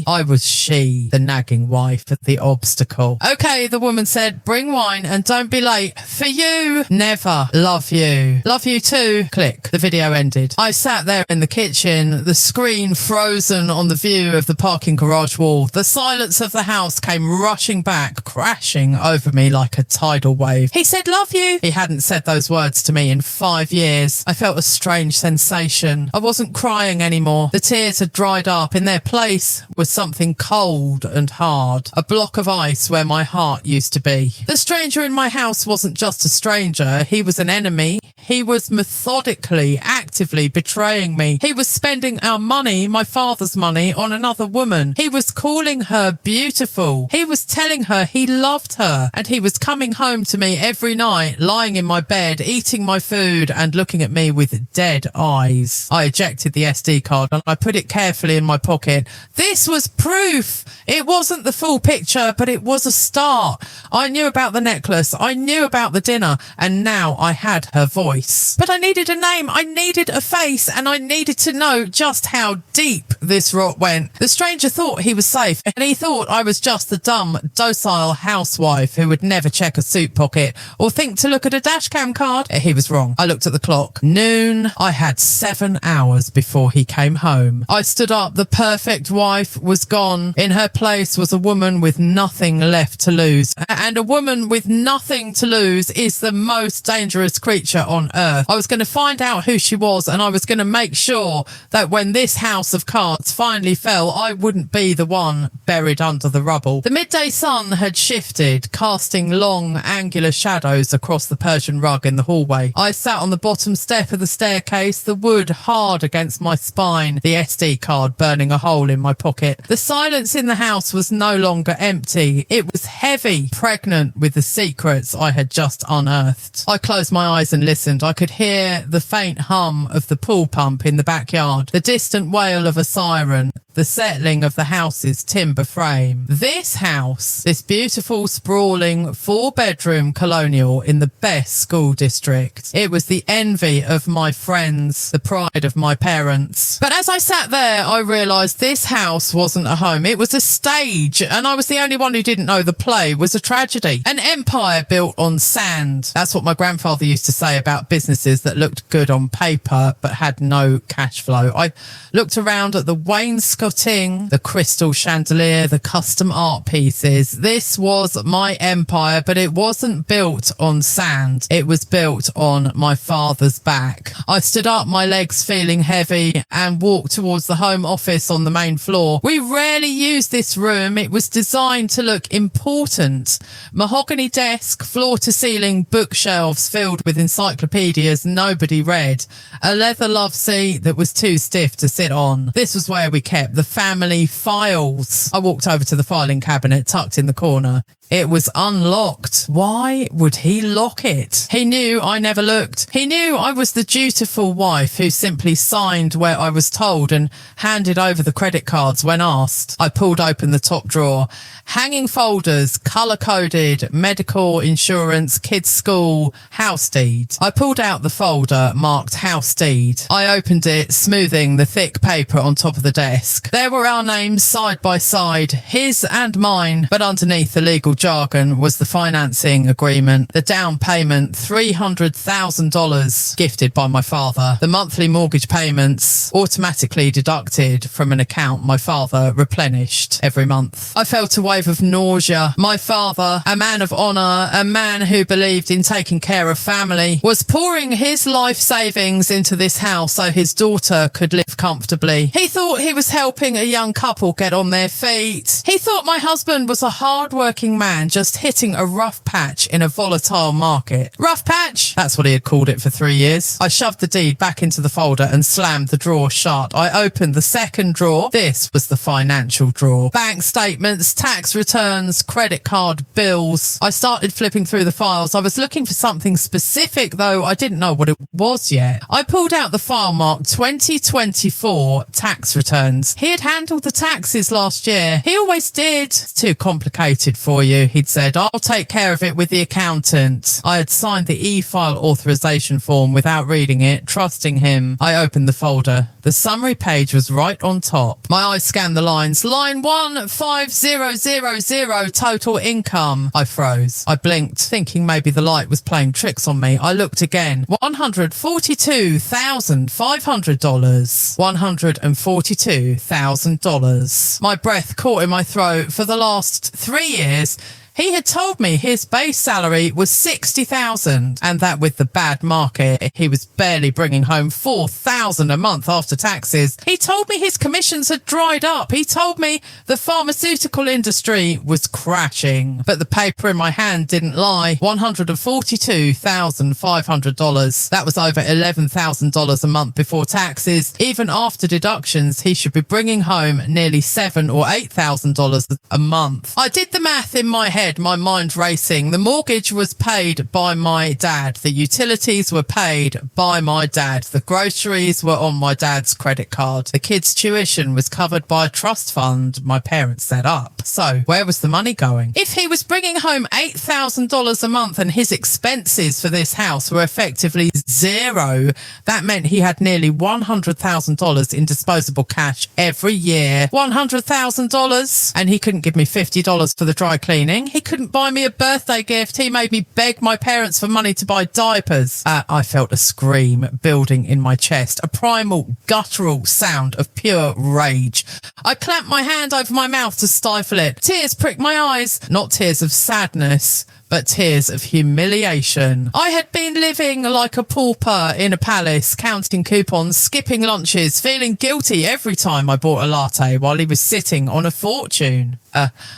I was she, the nagging wife at the obstacle. Okay, the woman said, bring wine and don't be late. For you, never. Love you. Love you too. Click. The video ended. I sat there in the kitchen, the screen frozen on the view of the parking garage wall. The silence of the house came rushing back, crashing over me like a tidal wave. He said, love you. He hadn't said those words to me in 5 years. I felt a strange sensation. I wasn't crying anymore. The tears had dried up. In their place was something cold and hard, a block of ice where my heart used to be. The stranger in my house wasn't just a stranger. He was an enemy. He was methodically, actively betraying me. He was spending our money, my father's money, on another woman. He was calling her beautiful. He was telling her he loved her. And he was coming home to me every night, lying in my bed, eating my food and looking at me with dead eyes. I ejected the SD card and I put it carefully in my pocket. This was proof. It wasn't the full picture, but it was a start. I knew about the necklace. I knew about the dinner. And now I had her voice. But I needed a name. I needed a face. And I needed to know just how deep this rot went. The stranger thought he was safe, and he thought I was just the dumb, docile housewife who would never check a suit pocket or think to look at a dashcam card. He was wrong. I looked at the clock. Noon. I had 7 hours before he came home. I stood up. The perfect wife was gone. In her place was a woman with nothing left to lose. And a woman with nothing to lose is the most dangerous creature on earth. I was going to find out who she was, and I was going to make sure that when this house of cards finally fell, I wouldn't be the one buried under the rubble. The midday sun had shifted, casting long, angular shadows across the Persian rug in the hallway. I sat on the bottom step of the staircase, the wood hard against my spine, the SD card burning a hole in my pocket. The silence in the house was no longer empty. It was heavy, pregnant with the secrets I had just unearthed. I closed my eyes and listened. I could hear the faint hum of the pool pump in the backyard, the distant wail of a siren, the settling of the house's timber frame. This house, this beautiful, sprawling, 4-bedroom colonial in the best school district. It was the envy of my friends, the pride of my parents. But as I sat there, I realised this house wasn't a home. It was a stage, and I was the only one who didn't know the play was a tragedy. An empire built on sand. That's what my grandfather used to say about businesses that looked good on paper but had no cash flow. I looked around at the wainscot cha-ching, the crystal chandelier, the custom art pieces. This was my empire, but it wasn't built on sand. It was built on my father's back. I stood up, my legs feeling heavy, and walked towards the home office on the main floor. We rarely used this room. It was designed to look important. Mahogany desk, floor-to-ceiling bookshelves filled with encyclopedias nobody read. A leather love seat that was too stiff to sit on. This was where we kept the family files. I walked over to the filing cabinet tucked in the corner. It was unlocked. Why would he lock it? He knew I never looked. He knew I was the dutiful wife who simply signed where I was told and handed over the credit cards when asked. I pulled open the top drawer. Hanging folders, colour-coded, medical, insurance, kids' school, house deed. I pulled out the folder marked house deed. I opened it, smoothing the thick paper on top of the desk. There were our names side by side, his and mine, but underneath the legal jargon was the financing agreement, the down payment, $300,000 gifted by my father, the monthly mortgage payments automatically deducted from an account my father replenished every month. I felt a wave of nausea. My father, a man of honour, a man who believed in taking care of family, was pouring his life savings into this house so his daughter could live comfortably. He thought he was helping a young couple get on their feet. He thought my husband was a hard-working man just hitting a rough patch in a volatile market. Rough patch? That's what he had called it for 3 years. I shoved the deed back into the folder and slammed the drawer shut. I opened the second drawer. This was the financial drawer. Bank statements, tax returns, credit card bills. I started flipping through the files. I was looking for something specific, though I didn't know what it was yet. I pulled out the file marked 2024 tax returns. He had handled the taxes last year. He always did. It's too complicated for you, he'd said. I'll take care of it with the accountant. I had signed the e-file authorization form without reading it, trusting him. I opened the folder. The summary page was right on top. My eyes scanned the lines. Line 15000 total income. I froze. I blinked, thinking maybe the light was playing tricks on me. I looked again. $142,500. $142,000. My breath caught in my throat. For the last 3 years, he had told me his base salary was $60,000 and that with the bad market, he was barely bringing home $4,000 a month after taxes. He told me his commissions had dried up. He told me the pharmaceutical industry was crashing. But the paper in my hand didn't lie. $142,500. That was over $11,000 a month before taxes. Even after deductions, he should be bringing home nearly $7,000 or $8,000 a month. I did the math in my head. My mind racing. The mortgage was paid by my dad. The utilities were paid by my dad. The groceries were on my dad's credit card. The kids' tuition was covered by a trust fund my parents set up. So where was the money going? If he was bringing home $8,000 a month and his expenses for this house were effectively zero, that meant he had nearly $100,000 in disposable cash every year. $100,000, and he couldn't give me $50 for the dry cleaning. He couldn't buy me a birthday gift. He made me beg my parents for money to buy diapers. I felt a scream building in my chest, a primal, guttural sound of pure rage. I clamped my hand over my mouth to stifle it. Tears pricked my eyes, not tears of sadness, but tears of humiliation. I had been living like a pauper in a palace, counting coupons, skipping lunches, feeling guilty every time I bought a latte while he was sitting on a fortune.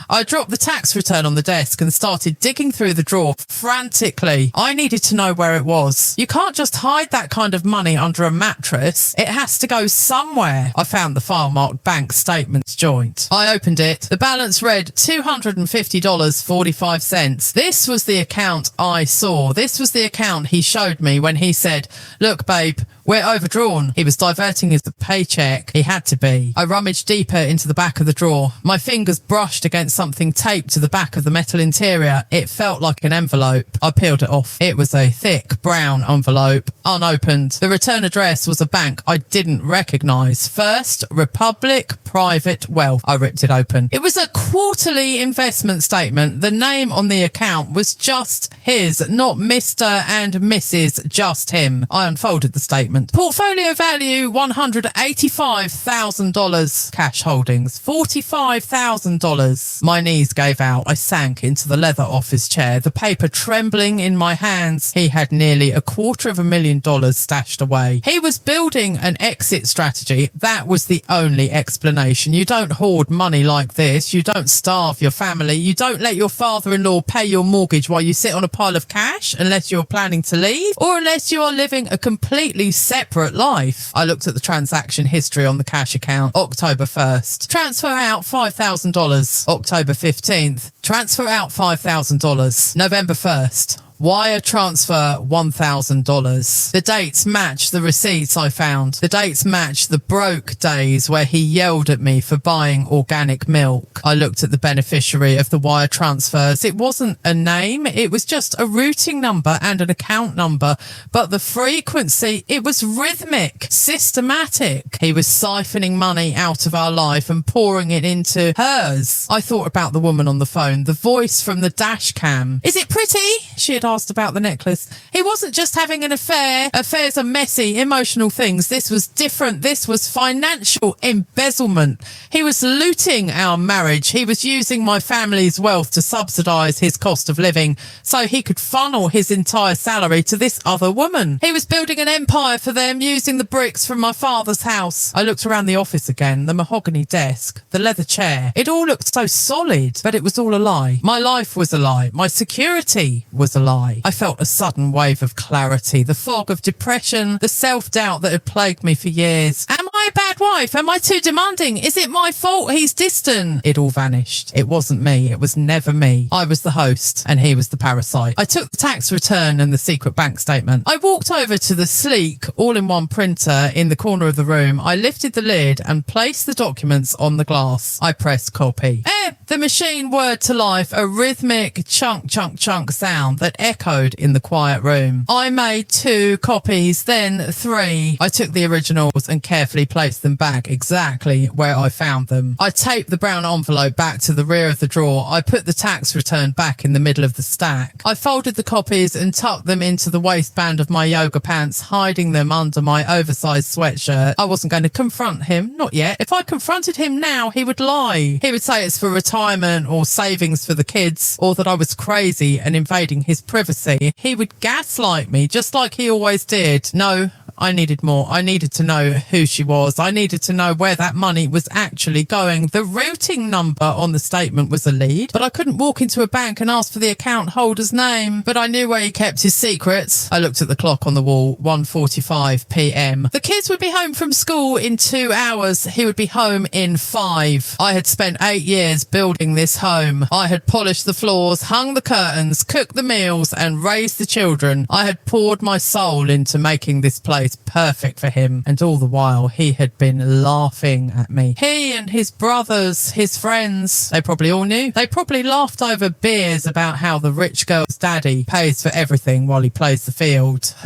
I dropped the tax return on the desk and started digging through the drawer frantically. I needed to know where it was. You can't just hide that kind of money under a mattress. It has to go somewhere. I found the file marked bank statements joint. I opened it. The balance read $250.45. This was the account I saw. This was the account he showed me when he said, "Look, babe, we're overdrawn." He was diverting his paycheck. He had to be. I rummaged deeper into the back of the drawer. My fingers brushed against something taped to the back of the metal interior. It felt like an envelope. I peeled it off. It was a thick brown envelope, unopened. The return address was a bank I didn't recognise. First Republic Private Wealth. I ripped it open. It was a quarterly investment statement. The name on the account was just his, not Mr. and Mrs., just him. I unfolded the statement. statement. Portfolio value $185,000. Cash holdings $45,000. My knees gave out. I sank into the leather office chair, the paper trembling in my hands. He had nearly $250,000 stashed away. He was building an exit strategy. That was the only explanation. You don't hoard money like this. You don't starve your family. You don't let your father-in-law pay your mortgage while you sit on a pile of cash unless you're planning to leave or unless you are living a completely separate life. I looked at the transaction history on the cash account. October 1st. Transfer out $5,000. October 15th. Transfer out $5,000. November 1st. Wire transfer $1,000. The dates match the receipts I found. The dates match the broke days where he yelled at me for buying organic milk. I looked at the beneficiary of the wire transfers. It wasn't a name. It was just a routing number and an account number. But the frequency, it was rhythmic, systematic. He was siphoning money out of our life and pouring it into hers. I thought about the woman on the phone, the voice from the dash cam. Is it pretty? She had asked about the necklace. He wasn't just having an affair. Affairs are messy, emotional things. This was different. This was financial embezzlement. He was looting our marriage. He was using my family's wealth to subsidise his cost of living so he could funnel his entire salary to this other woman. He was building an empire for them using the bricks from my father's house. I looked around the office again, the mahogany desk, the leather chair. It all looked so solid, but it was all a lie. My life was a lie. My security was a lie. I felt a sudden wave of clarity, the fog of depression, the self-doubt that had plagued me for years. Am I a bad wife? Am I too demanding? Is it my fault he's distant? It all vanished. It wasn't me. It was never me. I was the host and he was the parasite. I took the tax return and the secret bank statement. I walked over to the sleek all-in-one printer in the corner of the room. I lifted the lid and placed the documents on the glass. I pressed copy. The machine whirred to life, a rhythmic chunk, chunk, chunk sound that echoed in the quiet room. I made 2 copies, then 3. I took the originals and carefully placed them back exactly where I found them. I taped the brown envelope back to the rear of the drawer. I put the tax return back in the middle of the stack. I folded the copies and tucked them into the waistband of my yoga pants, hiding them under my oversized sweatshirt. I wasn't going to confront him, not yet. If I confronted him now, he would lie. He would say it's for retirement or savings for the kids, or that I was crazy and invading his privacy. He would gaslight me just like he always did. No, I needed more. I needed to know who she was. I needed to know where that money was actually going. The routing number on the statement was a lead, but I couldn't walk into a bank and ask for the account holder's name. But I knew where he kept his secrets. I looked at the clock on the wall, 1:45 p.m. The kids would be home from school in 2 hours. He would be home in 5. I had spent 8 years building this home. I had polished the floors, hung the curtains, cooked the meals, and raised the children. I had poured my soul into making this place perfect for him, and all the while he had been laughing at me. He and his brothers, his friends, they probably all knew. They probably laughed over beers about how the rich girl's daddy pays for everything while he plays the field.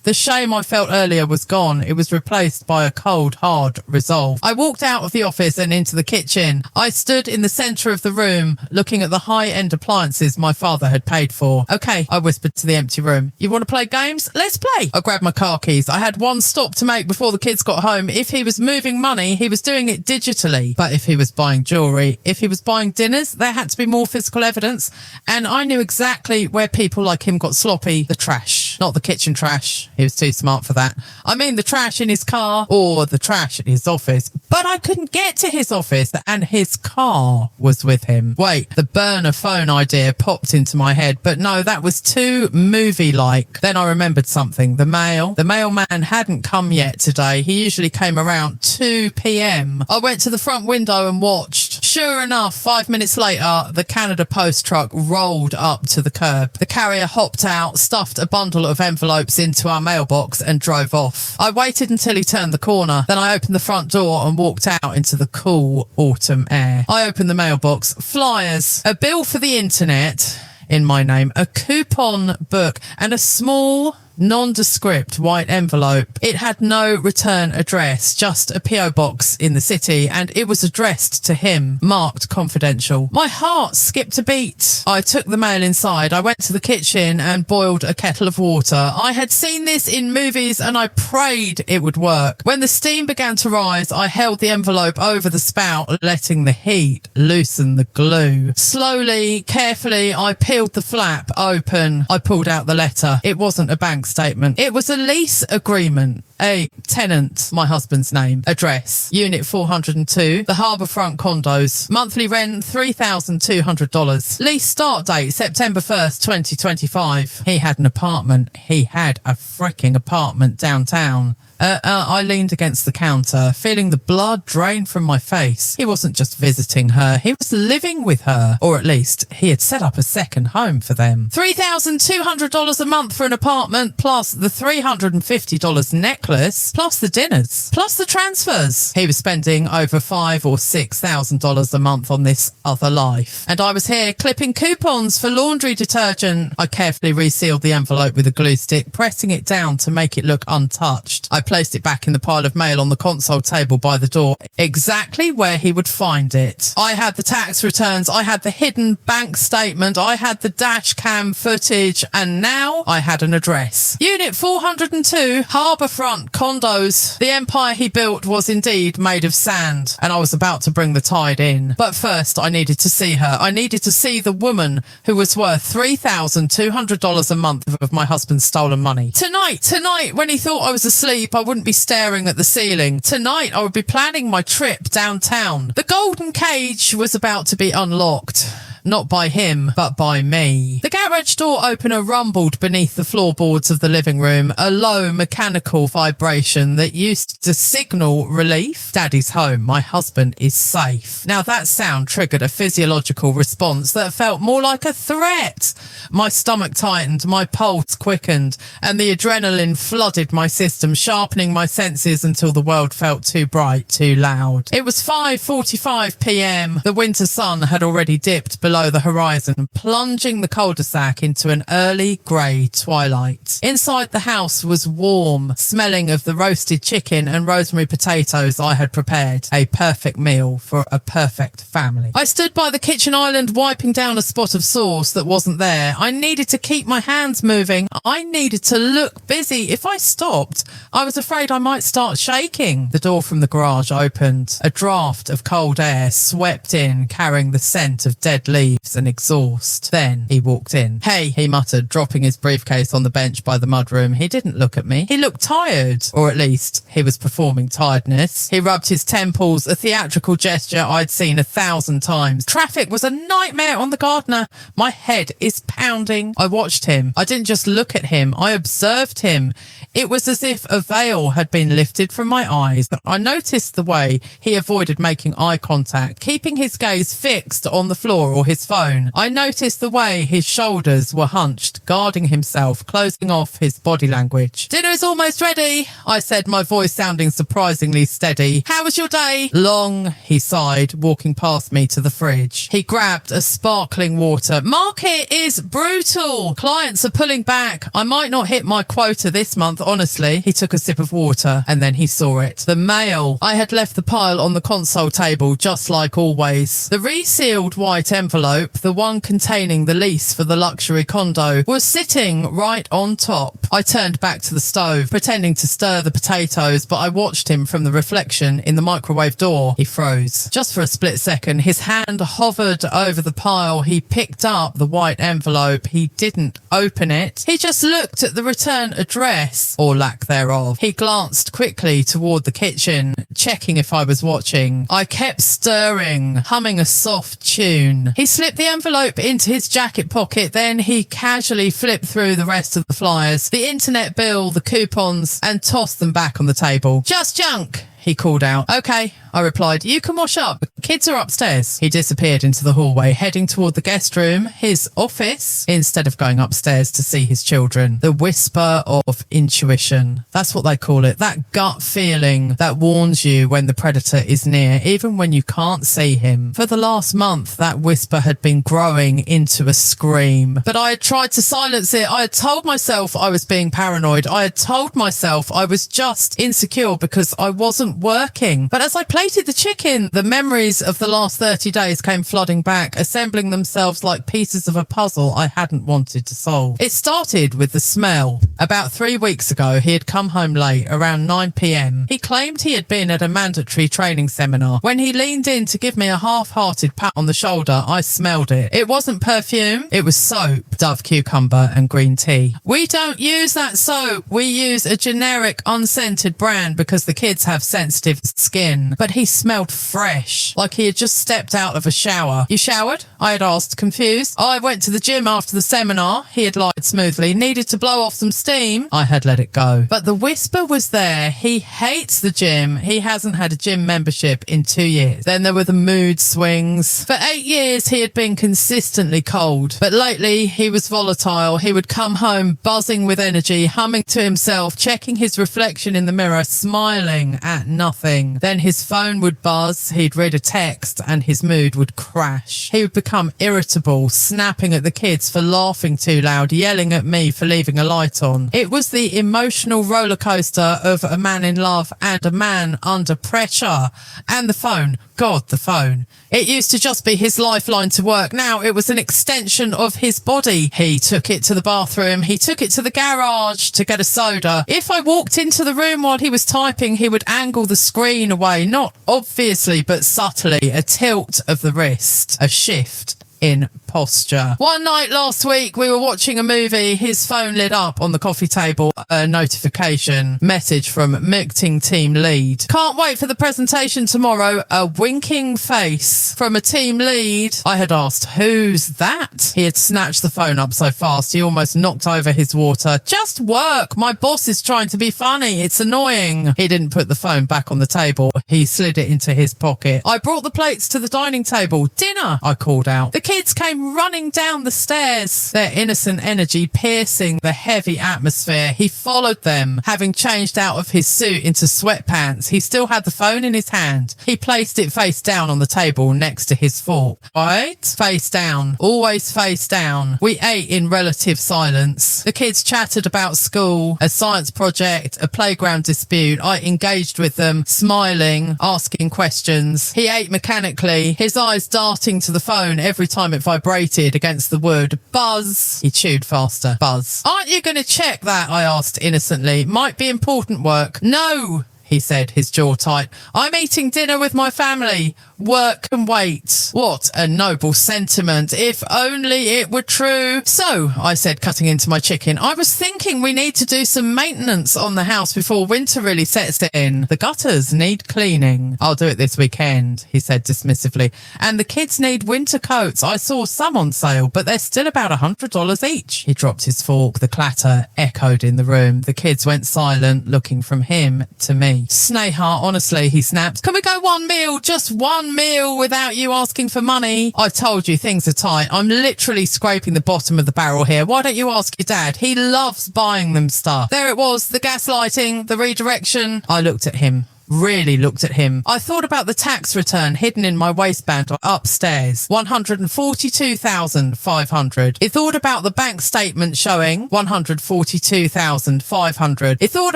The shame I felt earlier was gone. It was replaced by a cold, hard resolve. I walked out of the office and into the kitchen. I stood in the centre of the room, looking at the high-end appliances my father had paid for. Okay, I whispered to the empty room. You want to play games? Let's play. I grabbed my car keys. I had one stop to make before the kids got home. If he was moving money, he was doing it digitally. But if he was buying jewellery, if he was buying dinners, there had to be more physical evidence. And I knew exactly where people like him got sloppy. The trash. Not the kitchen trash. He was too smart for that. I mean the trash in his car or the trash at his office. But I couldn't get to his office and his car was with him. Wait, the burner phone idea popped into my head, but no, that was too movie-like. Then I remembered something. The mail. The mailman hadn't come yet today. He usually came around 2 p.m. I went to the front window and watched. Sure enough, 5 minutes later, the Canada Post truck rolled up to the curb. The carrier hopped out, stuffed a bundle of envelopes into our mailbox and drove off. I waited until he turned the corner. Then I opened the front door and walked out into the cool autumn air. I opened the mailbox. Flyers, a bill for the internet in my name, a coupon book, and a small nondescript white envelope. It had no return address, just a PO box in the city, and it was addressed to him, marked confidential. My heart skipped a beat. I took the mail inside. I went to the kitchen and boiled a kettle of water. I had seen this in movies and I prayed it would work. When the steam began to rise, I held the envelope over the spout, letting the heat loosen the glue. Slowly, carefully, I peeled the flap open. I pulled out the letter. It wasn't a bank statement. It was a lease agreement. A tenant, my husband's name, address, unit 402, the Harbourfront condos, monthly rent $3,200, lease start date September 1st, 2025. He had an apartment. He had a freaking apartment downtown. I leaned against the counter, feeling the blood drain from my face. He wasn't just visiting her, he was living with her. Or at least, he had set up a second home for them. $3,200 a month for an apartment, plus the $350 necklace, plus the dinners, plus the transfers. He was spending over $5,000 or $6,000 a month on this other life. And I was here clipping coupons for laundry detergent. I carefully resealed the envelope with a glue stick, pressing it down to make it look untouched. I placed it back in the pile of mail on the console table by the door, exactly where he would find it. I had the tax returns, I had the hidden bank statement, I had the dash cam footage, and now I had an address. Unit 402, Harbourfront condos. The empire he built was indeed made of sand, and I was about to bring the tide in. But first, I needed to see her. I needed to see the woman who was worth $3,200 a month of my husband's stolen money. Tonight, when he thought I was asleep, I wouldn't be staring at the ceiling. Tonight, I would be planning my trip downtown. The golden cage was about to be unlocked. Not by him, but by me. The garage door opener rumbled beneath the floorboards of the living room, a low mechanical vibration that used to signal relief. Daddy's home. My husband is safe. Now that sound triggered a physiological response that felt more like a threat. My stomach tightened, my pulse quickened, and the adrenaline flooded my system, sharpening my senses until the world felt too bright, too loud. It was 5:45 p.m. The winter sun had already dipped below the horizon, plunging the cul-de-sac into an early grey twilight. Inside the house was warm, smelling of the roasted chicken and rosemary potatoes I had prepared. A perfect meal for a perfect family. I stood by the kitchen island, wiping down a spot of sauce that wasn't there. I needed to keep my hands moving. I needed to look busy. If I stopped, I was afraid I might start shaking. The door from the garage opened. A draft of cold air swept in, carrying the scent of dead leaves and exhaust. Then he walked in. "Hey," he muttered, dropping his briefcase on the bench by the mudroom. He didn't look at me. He looked tired, or at least he was performing tiredness. He rubbed his temples, a theatrical gesture I'd seen 1,000 times. Traffic was a nightmare on the Gardner. My head is pounding. I watched him. I didn't just look at him. I observed him. It was as if a veil had been lifted from my eyes. I noticed the way he avoided making eye contact, keeping his gaze fixed on the floor or his phone. I noticed the way his shoulders were hunched, guarding himself, closing off his body language. "Dinner is almost ready," I said, my voice sounding surprisingly steady. "How was your day?" "Long," he sighed, walking past me to the fridge. He grabbed a sparkling water. "Market is brutal. Clients are pulling back. I might not hit my quota this month, honestly." He took a sip of water and then he saw it. The mail. I had left the pile on the console table, just like always. The resealed white envelope, the one containing the lease for the luxury condo, was sitting right on top. I turned back to the stove, pretending to stir the potatoes, but I watched him from the reflection in the microwave door. He froze. Just for a split second, his hand hovered over the pile. He picked up the white envelope. He didn't open it. He just looked at the return address, or lack thereof. He glanced quickly toward the kitchen, checking if I was watching. I kept stirring, humming a soft tune. He slipped the envelope into his jacket pocket, then he casually flipped through the rest of the flyers, the internet bill, the coupons, and tossed them back on the table. "Just junk," he called out. Okay, I replied. You can wash up. The kids are upstairs. He disappeared into the hallway, heading toward the guest room, his office, instead of going upstairs to see his children. The whisper of intuition. That's what they call it. That gut feeling that warns you when the predator is near, even when you can't see him. For the last month, that whisper had been growing into a scream. But I had tried to silence it. I had told myself I was being paranoid. I had told myself I was just insecure because I wasn't working. But as I plated the chicken, the memories of the last 30 days came flooding back, assembling themselves like pieces of a puzzle I hadn't wanted to solve. It started with the smell. About 3 weeks ago, he had come home late, around 9 p.m. He claimed he had been at a mandatory training seminar. When he leaned in to give me a half-hearted pat on the shoulder, I smelled it. It wasn't perfume, it was soap, Dove cucumber and green tea. We don't use that soap. We use a generic unscented brand because the kids have sensitive skin. But he smelled fresh, like he had just stepped out of a shower. You showered? I had asked, confused. I went to the gym after the seminar. He had lied smoothly. Needed to blow off some steam. I had let it go. But the whisper was there. He hates the gym. He hasn't had a gym membership in 2 years. Then there were the mood swings. For 8 years, he had been consistently cold. But lately, he was volatile. He would come home buzzing with energy, humming to himself, checking his reflection in the mirror, smiling at nothing. Then his phone would buzz, he'd read a text, and his mood would crash. He would become irritable, snapping at the kids for laughing too loud, yelling at me for leaving a light on. It was the emotional roller coaster of a man in love and a man under pressure. And the phone. God, the phone. It used to just be his lifeline to work. Now it was an extension of his body. He took it to the bathroom. He took it to the garage to get a soda. If I walked into the room while he was typing, he would angle the screen away, not obviously, but subtly, a tilt of the wrist, a shift in posture. One night last week, we were watching a movie. His phone lit up on the coffee table. A notification message from marketing team lead. Can't wait for the presentation tomorrow. A winking face from a team lead. I had asked, who's that? He had snatched the phone up so fast he almost knocked over his water. Just work. My boss is trying to be funny. It's annoying. He didn't put the phone back on the table. He slid it into his pocket. I brought the plates to the dining table. Dinner, I called out. The kids came running down the stairs, their innocent energy piercing the heavy atmosphere. He followed them, having changed out of his suit into sweatpants. He still had the phone in his hand. He placed it face down on the table next to his fork. Right? Face down. Always face down. We ate in relative silence. The kids chattered about school, a science project, a playground dispute. I engaged with them, smiling, asking questions. He ate mechanically, his eyes darting to the phone every time it vibrated against the wood. Buzz. He chewed faster. Buzz. Aren't you going to check that? I asked innocently. Might be important work. No, he said, his jaw tight. I'm eating dinner with my family. Work can wait. What a noble sentiment. If only it were true. So, I said, cutting into my chicken, I was thinking we need to do some maintenance on the house before winter really sets in. The gutters need cleaning. I'll do it this weekend, he said dismissively. And the kids need winter coats. I saw some on sale, but they're still about $100 each. He dropped his fork. The clatter echoed in the room. The kids went silent, looking from him to me. Sneha, honestly, he snapped. Can we go one meal? Just one meal without you asking for money? I've told you things are tight. I'm literally scraping the bottom of the barrel here. Why don't you ask your dad? He loves buying them stuff. There it was, the gaslighting, the redirection. I looked at him. Really looked at him. I thought about the tax return hidden in my waistband upstairs. $142,500. It thought about the bank statement showing $142,500. It thought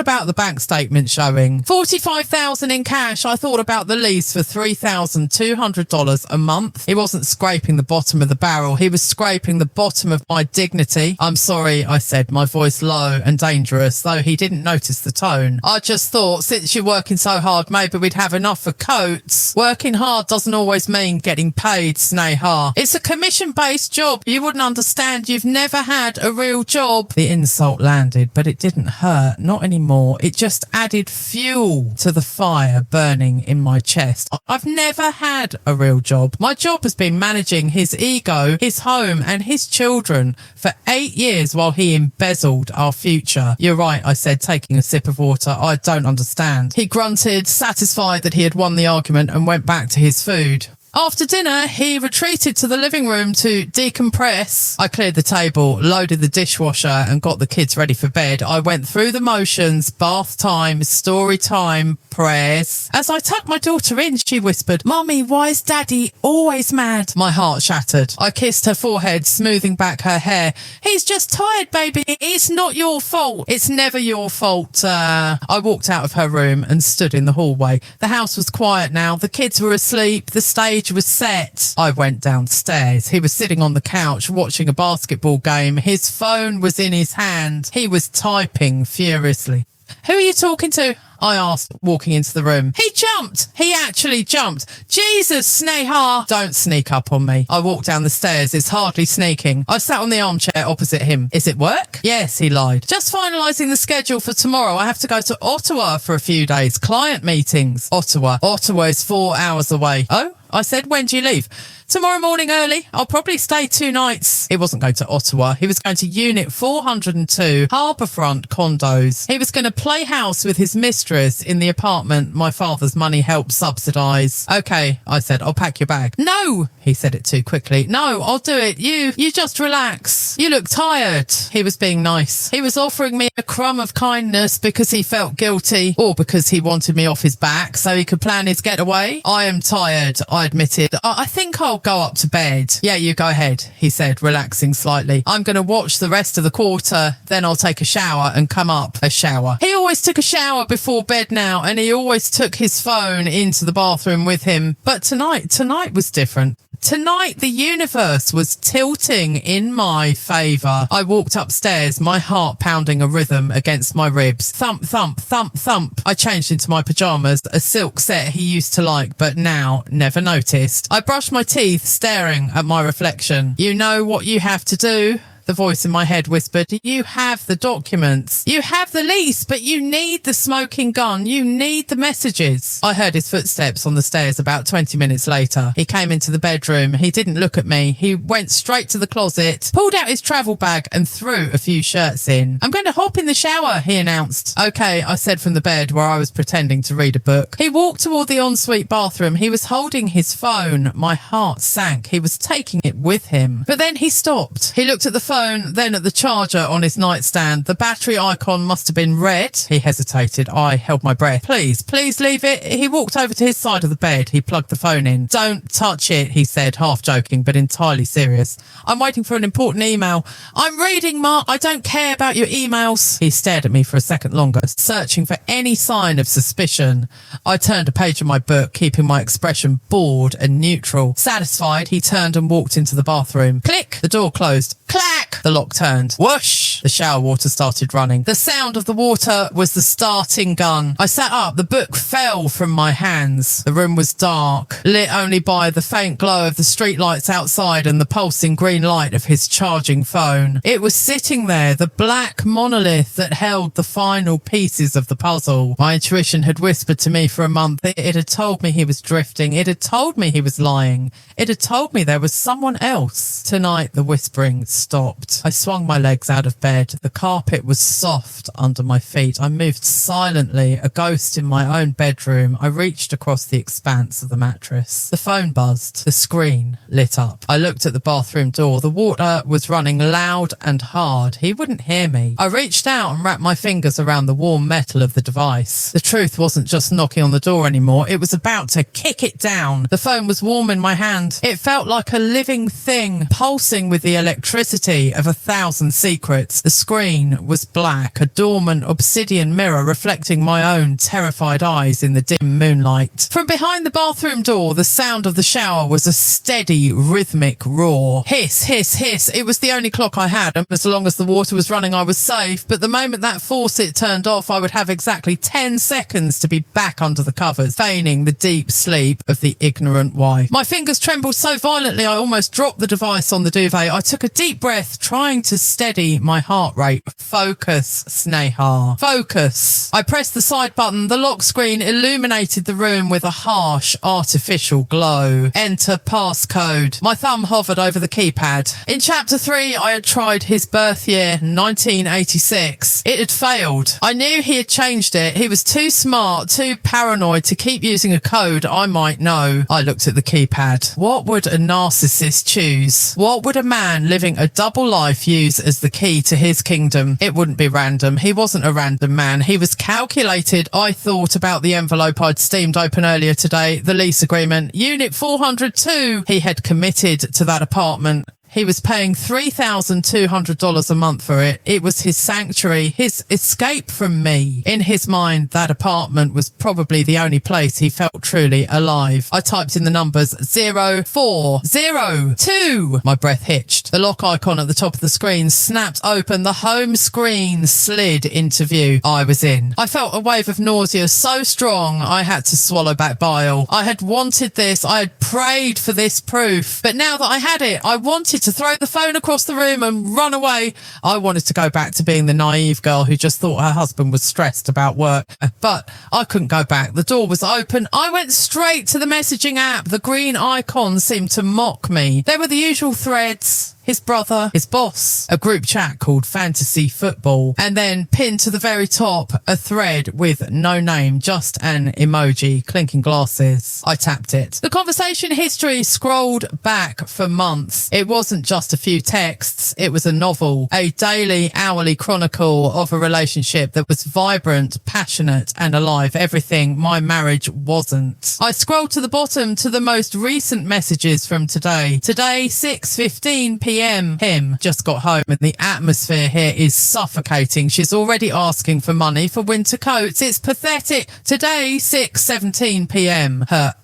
about the bank statement showing $45,000 in cash. I thought about the lease for $3,200 a month. He wasn't scraping the bottom of the barrel. He was scraping the bottom of my dignity. I'm sorry, I said, my voice low and dangerous, though he didn't notice the tone. I just thought, since you're working so hard, maybe we'd have enough for coats. Working hard doesn't always mean getting paid, Sneha. It's a commission-based job. You wouldn't understand. You've never had a real job. The insult landed, but it didn't hurt. Not anymore. It just added fuel to the fire burning in my chest. I've never had a real job. My job has been managing his ego, his home, and his children for 8 years while he embezzled our future. You're right, I said, taking a sip of water. I don't understand. He grunted nodded, satisfied that he had won the argument, and went back to his food. After dinner, he retreated to the living room to decompress. I cleared the table, loaded the dishwasher, and got the kids ready for bed. I went through the motions: bath time, story time, prayers. As I tucked my daughter in, she whispered, "Mummy, why is Daddy always mad?" My heart shattered. I kissed her forehead, smoothing back her hair. "He's just tired, baby. It's not your fault." "It's never your fault." I walked out of her room and stood in the hallway. The house was quiet now. The kids were asleep. The stage was set. I went downstairs. He was sitting on the couch watching a basketball game. His phone was in his hand. He was typing furiously. "Who are you talking to?" I asked, walking into the room. "He jumped. He actually jumped. Jesus, Sneha." "Don't sneak up on me." I walked down the stairs. It's hardly sneaking. I sat on the armchair opposite him. "Is it work?" "Yes," he lied. "Just finalising the schedule for tomorrow. I have to go to Ottawa for a few days. Client meetings." Ottawa is 4 hours away. "Oh?" I said, "When do you leave?" "Tomorrow morning early. I'll probably stay 2 nights. He wasn't going to Ottawa. He was going to Unit 402, Harbourfront Condos. He was going to play house with his mistress in the apartment my father's money helped subsidise. "Okay," I said, "I'll pack your bag." "No," he said it too quickly. "No, I'll do it. You just relax. You look tired." He was being nice. He was offering me a crumb of kindness because he felt guilty, or because he wanted me off his back so he could plan his getaway. "I am tired," I admitted. I think I'll go up to bed." "Yeah, you go ahead," he said, relaxing slightly. "I'm going to watch the rest of the quarter, then I'll take a shower and come up." A shower. He always took a shower before bed now, and he always took his phone into the bathroom with him. But tonight was different. Tonight, the universe was tilting in my favour. I walked upstairs, my heart pounding a rhythm against my ribs. Thump, thump, thump, thump. I changed into my pyjamas, a silk set he used to like, but now never noticed. I brushed my teeth, staring at my reflection. "You know what you have to do?" The voice in my head whispered. "You have the documents. You have the lease, but you need the smoking gun. You need the messages." I heard his footsteps on the stairs about 20 minutes later. He came into the bedroom. He didn't look at me. He went straight to the closet, pulled out his travel bag and threw a few shirts in. "I'm going to hop in the shower," he announced. "Okay," I said from the bed where I was pretending to read a book. He walked toward the ensuite bathroom. He was holding his phone. My heart sank. He was taking it with him. But then he stopped. He looked at the phone, then at the charger on his nightstand. The battery icon must have been red. He hesitated. I held my breath. Please leave it." He walked over to his side of the bed. He plugged the phone in. "Don't touch it," he said, half joking but entirely serious. "I'm waiting for an important email." "I'm reading, Mark. I don't care about your emails." He stared at me for a second longer, searching for any sign of suspicion. I turned a page of my book, keeping my expression bored and neutral. Satisfied, he turned and walked into the bathroom. Click! The door closed. Clack! The lock turned. Whoosh! The shower water started running. The sound of the water was the starting gun. I sat up. The book fell from my hands. The room was dark, lit only by the faint glow of the streetlights outside and the pulsing green light of his charging phone. It was sitting there, the black monolith that held the final pieces of the puzzle. My intuition had whispered to me for a month. It had told me he was drifting. It had told me he was lying. It had told me there was someone else. Tonight, the whispering stopped. I swung my legs out of bed. The carpet was soft under my feet. I moved silently, a ghost in my own bedroom. I reached across the expanse of the mattress. The phone buzzed. The screen lit up. I looked at the bathroom door. The water was running loud and hard. He wouldn't hear me. I reached out and wrapped my fingers around the warm metal of the device. The truth wasn't just knocking on the door anymore. It was about to kick it down. The phone was warm in my hand. It felt like a living thing, pulsing with the electricity of 1,000 secrets. The screen was black, a dormant obsidian mirror reflecting my own terrified eyes in the dim moonlight. From behind the bathroom door, the sound of the shower was a steady, rhythmic roar. Hiss, hiss, hiss. It was the only clock I had, and as long as the water was running, I was safe. But the moment that faucet turned off, I would have exactly 10 seconds to be back under the covers, feigning the deep sleep of the ignorant wife. My fingers trembled so violently I almost dropped the device on the duvet. I took a deep breath, trying to steady my heart rate. Focus, Sneha. Focus. I pressed the side button. The lock screen illuminated the room with a harsh, artificial glow. Enter passcode. My thumb hovered over the keypad. In chapter 3, I had tried his birth year, 1986. It had failed. I knew he had changed it. He was too smart, too paranoid to keep using a code I might know. I looked at the keypad. What would a narcissist choose? What would a man living a double life use as the key to his kingdom? It wouldn't be random. He wasn't a random man. He was calculated. I thought about the envelope I'd steamed open earlier today, the lease agreement. Unit 402. He had committed to that apartment. He was paying $3,200 a month for it. It was his sanctuary, his escape from me. In his mind, that apartment was probably the only place he felt truly alive. I typed in the numbers 0402. My breath hitched. The lock icon at the top of the screen snapped open. The home screen slid into view. I was in. I felt a wave of nausea so strong I had to swallow back bile. I had wanted this. I had prayed for this proof. But now that I had it, I wanted to throw the phone across the room and run away. I wanted to go back to being the naive girl who just thought her husband was stressed about work. But I couldn't go back. The door was open. I went straight to the messaging app. The green icon seemed to mock me. There were the usual threads. His brother, his boss, a group chat called Fantasy Football, and then pinned to the very top, a thread with no name, just an emoji, clinking glasses. I tapped it. The conversation history scrolled back for months. It wasn't just a few texts. It was a novel, a daily, hourly chronicle of a relationship that was vibrant, passionate, and alive. Everything my marriage wasn't. I scrolled to the bottom to the most recent messages from today. Today, 6:15 p.m. Him just got home and the atmosphere here is suffocating. She's already asking for money for winter coats. It's pathetic. Today, 6:17 p.m. Her,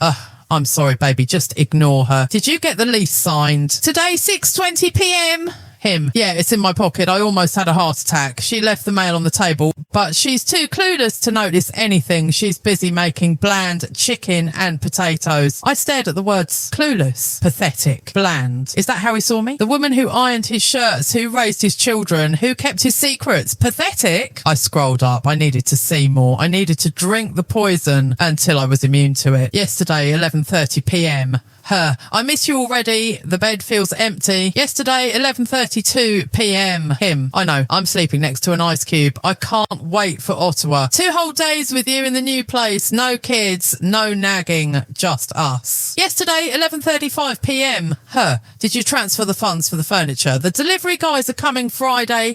I'm sorry, baby. Just ignore her. Did you get the lease signed? Today, 6:20 p.m. Him. Yeah, it's in my pocket. I almost had a heart attack. She left the mail on the table, but she's too clueless to notice anything. She's busy making bland chicken and potatoes. I stared at the words clueless, pathetic, bland. Is that how he saw me? The woman who ironed his shirts, who raised his children, who kept his secrets. Pathetic? I scrolled up. I needed to see more. I needed to drink the poison until I was immune to it. Yesterday, 11:30 p.m. Her. I miss you already. The bed feels empty. Yesterday, 11:32 p.m. Him. I know. I'm sleeping next to an ice cube. I can't wait for Ottawa. 2 whole days with you in the new place. No kids. No nagging. Just us. Yesterday, 11:35 p.m. Her. Did you transfer the funds for the furniture? The delivery guys are coming Friday.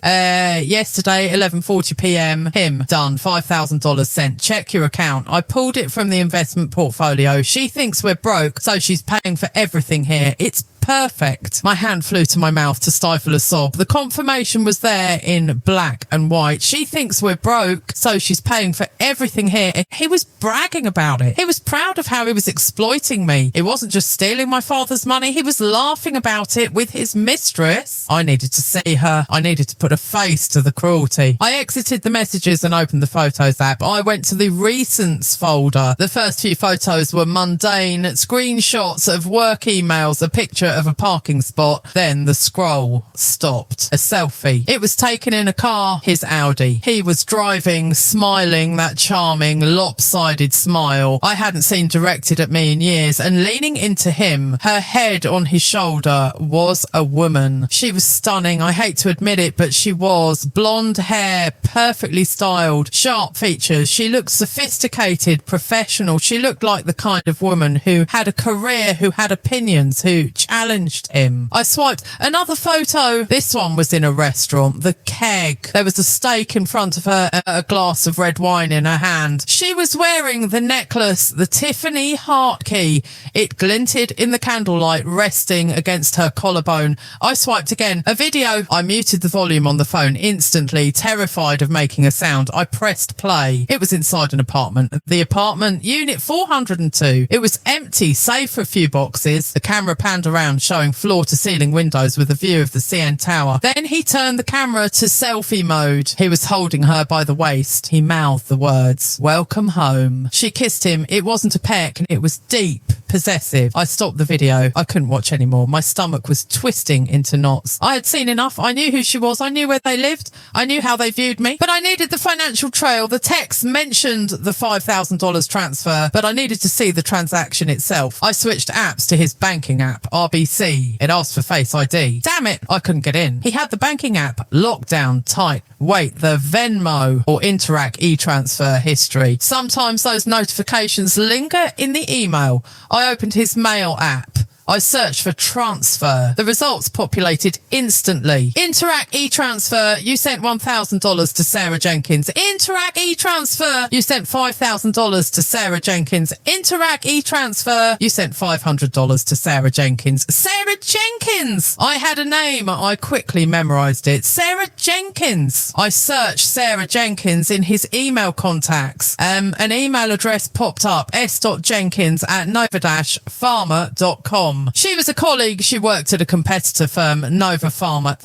Yesterday, 11:40 p.m. Him. Done. $5,000 sent. Check your account. I pulled it from the investment portfolio. She thinks we're broke, so she's paying for everything here. It's perfect. My hand flew to my mouth to stifle a sob. The confirmation was there in black and white. She thinks we're broke, so she's paying for everything here. He was bragging about it. He was proud of how he was exploiting me. It wasn't just stealing my father's money. He was laughing about it with his mistress. I needed to see her. I needed to put a face to the cruelty. I exited the messages and opened the Photos app. I went to the Recents folder. The first few photos were mundane screenshots of work emails, a picture of a parking spot. Then the scroll stopped. A selfie. It was taken in a car, his Audi. He was driving, smiling, that charming, lopsided smile I hadn't seen directed at me in years, and leaning into him, her head on his shoulder, was a woman. She was stunning. I hate to admit it, but she was. Blonde hair, perfectly styled, sharp features. She looked sophisticated, professional. She looked like the kind of woman who had a career, who had opinions, who challenged him. I swiped another photo. This one was in a restaurant. The Keg. There was a steak in front of her, a glass of red wine in her hand. She was wearing the necklace, the Tiffany heart key. It glinted in the candlelight, resting against her collarbone. I swiped again. A video. I muted the volume on the phone instantly, terrified of making a sound. I pressed play. It was inside an apartment. The apartment, unit 402. It was empty, save for a few boxes. The camera panned around background showing floor-to-ceiling windows with a view of the CN Tower. Then he turned the camera to selfie mode. He was holding her by the waist. He mouthed the words, "Welcome home." She kissed him. It wasn't a peck, and it was deep, possessive. I stopped the video. I couldn't watch anymore. My stomach was twisting into knots. I had seen enough. I knew who she was. I knew where they lived. I knew how they viewed me. But I needed the financial trail. The text mentioned the $5,000 transfer, but I needed to see the transaction itself. I switched apps to his banking app, RBC. It asked for Face ID. Damn it, I couldn't get in. He had the banking app locked down tight. Wait, the Venmo or Interac e-transfer history. Sometimes those notifications linger in the email. I opened his mail app. I searched for transfer. The results populated instantly. Interac e-transfer, you sent $1,000 to Sarah Jenkins. Interac e-transfer, you sent $5,000 to Sarah Jenkins. Interac e-transfer, you sent $500 to Sarah Jenkins. Sarah Jenkins! I had a name. I quickly memorized it. Sarah Jenkins. I searched Sarah Jenkins in his email contacts. An email address popped up, s.jenkins@nova-pharma.com. She was a colleague. She worked at a competitor firm, Nova Pharma.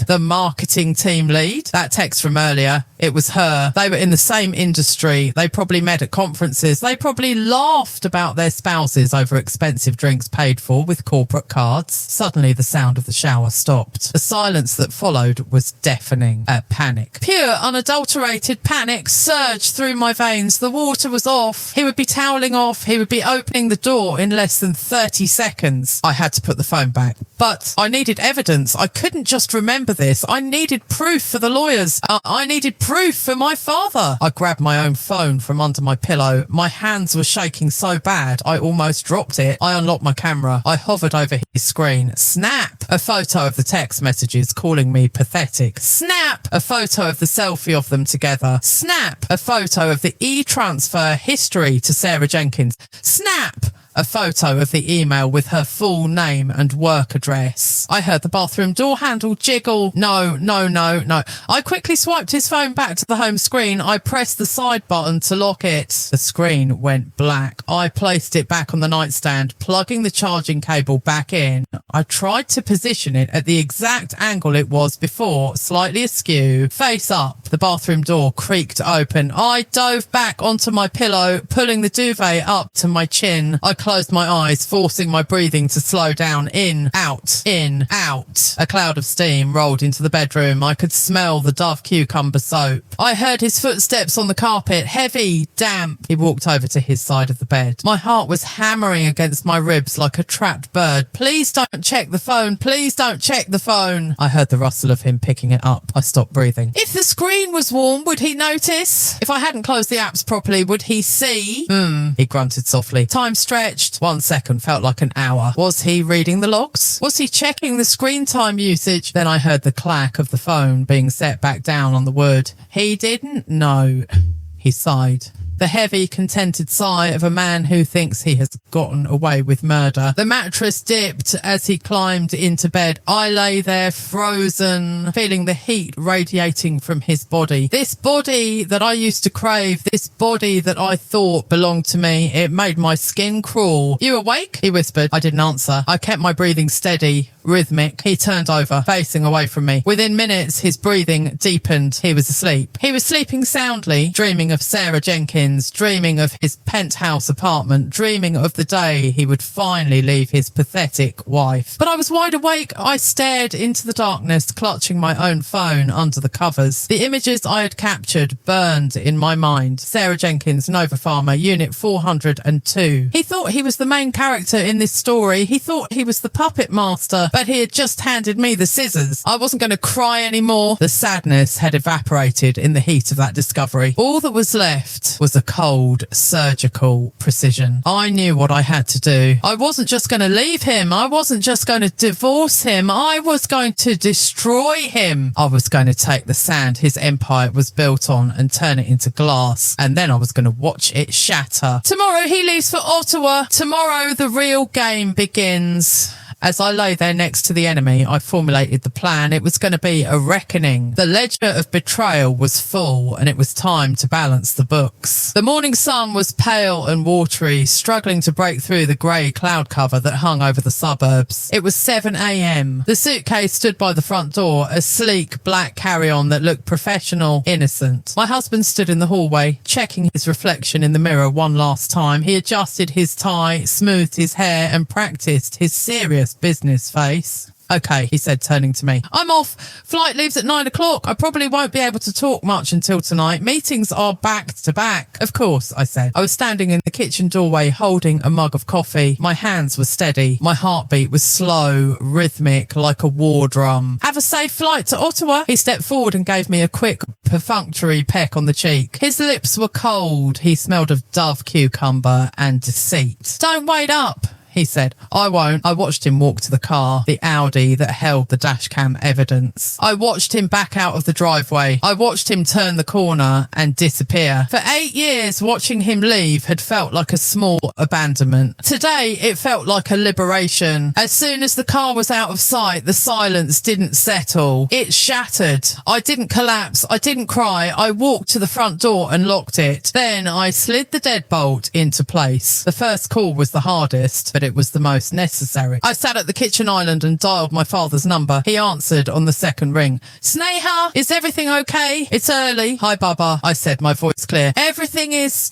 The marketing team lead. That text from earlier, it was her. They were in the same industry. They probably met at conferences. They probably laughed about their spouses over expensive drinks paid for with corporate cards. Suddenly, the sound of the shower stopped. The silence that followed was deafening. Panic. Pure, unadulterated panic surged through my veins. The water was off. He would be toweling off. He would be opening the door in less than 30 seconds. I had to put the phone back. But I needed evidence. I couldn't just remember this. I needed proof for the lawyers. I needed proof for my father. I grabbed my own phone from under my pillow. My hands were shaking so bad I almost dropped it. I unlocked my camera. I hovered over his screen. Snap! A photo of the text messages calling me pathetic. Snap! A photo of the selfie of them together. Snap! A photo of the e-transfer history to Sarah Jenkins. Snap! A photo of the email with her full name and work address. I heard the bathroom door handle jiggle. No. I quickly swiped his phone back to the home screen. I pressed the side button to lock it. The screen went black. I placed it back on the nightstand, plugging the charging cable back in. I tried to position it at the exact angle it was before, slightly askew, face up. The bathroom door creaked open. I dove back onto my pillow, pulling the duvet up to my chin. I closed my eyes, forcing my breathing to slow down. In, out, in, out. A cloud of steam rolled into the bedroom. I could smell the Dove cucumber soap. I heard his footsteps on the carpet, heavy, damp. He walked over to his side of the bed. My heart was hammering against my ribs like a trapped bird. Please don't check the phone. Please don't check the phone. I heard the rustle of him picking it up. I stopped breathing. If the screen was warm, would he notice? If I hadn't closed the apps properly, would he see? He grunted softly. Time stretched. 1 second felt like an hour. Was he reading the logs? Was he checking the screen time usage? Then I heard the clack of the phone being set back down on the wood. He didn't know. He sighed. The heavy, contented sigh of a man who thinks he has gotten away with murder. The mattress dipped as he climbed into bed. I lay there frozen, feeling the heat radiating from his body. This body that I used to crave, this body that I thought belonged to me. It made my skin crawl. "You awake?" he whispered. I didn't answer. I kept my breathing steady, rhythmic. He turned over, facing away from me. Within minutes, his breathing deepened. He was asleep. He was sleeping soundly, dreaming of Sarah Jenkins, dreaming of his penthouse apartment, dreaming of the day he would finally leave his pathetic wife. But I was wide awake. I stared into the darkness, clutching my own phone under the covers. The images I had captured burned in my mind. Sarah Jenkins, Nova Pharma, Unit 402. He thought he was the main character in this story. He thought he was the puppet master, but he had just handed me the scissors. I wasn't going to cry anymore. The sadness had evaporated in the heat of that discovery. All that was left was a cold, surgical precision. I knew what I had to do. I wasn't just going to leave him. I wasn't just going to divorce him. I was going to destroy him. I was going to take the sand his empire was built on and turn it into glass. And then I was going to watch it shatter. Tomorrow he leaves for Ottawa. Tomorrow the real game begins. As I lay there next to the enemy, I formulated the plan. It was going to be a reckoning. The ledger of betrayal was full, and it was time to balance the books. The morning sun was pale and watery, struggling to break through the grey cloud cover that hung over the suburbs. It was 7 a.m. The suitcase stood by the front door, a sleek black carry-on that looked professional, innocent. My husband stood in the hallway, checking his reflection in the mirror one last time. He adjusted his tie, smoothed his hair, and practiced his serious business face. Okay, he said, turning to me. I'm off. Flight leaves at 9 o'clock. I probably won't be able to talk much until tonight. Meetings are back to back. Of course, I said. I was standing in the kitchen doorway holding a mug of coffee. My hands were steady. My heartbeat was slow, rhythmic, like a war drum. Have a safe flight to Ottawa. He stepped forward and gave me a quick, perfunctory peck on the cheek. His lips were cold. He smelled of Dove cucumber and deceit. Don't wait up, he said. I won't. I watched him walk to the car, the Audi that held the dashcam evidence. I watched him back out of the driveway. I watched him turn the corner and disappear. For 8 years, watching him leave had felt like a small abandonment. Today, it felt like a liberation. As soon as the car was out of sight, the silence didn't settle. It shattered. I didn't collapse. I didn't cry. I walked to the front door and locked it. Then I slid the deadbolt into place. The first call was the hardest, but it was the most necessary. I sat at the kitchen island and dialed my father's number. He answered on the second ring. Sneha, is everything okay? It's early. Hi, Baba, I said, my voice clear. Everything is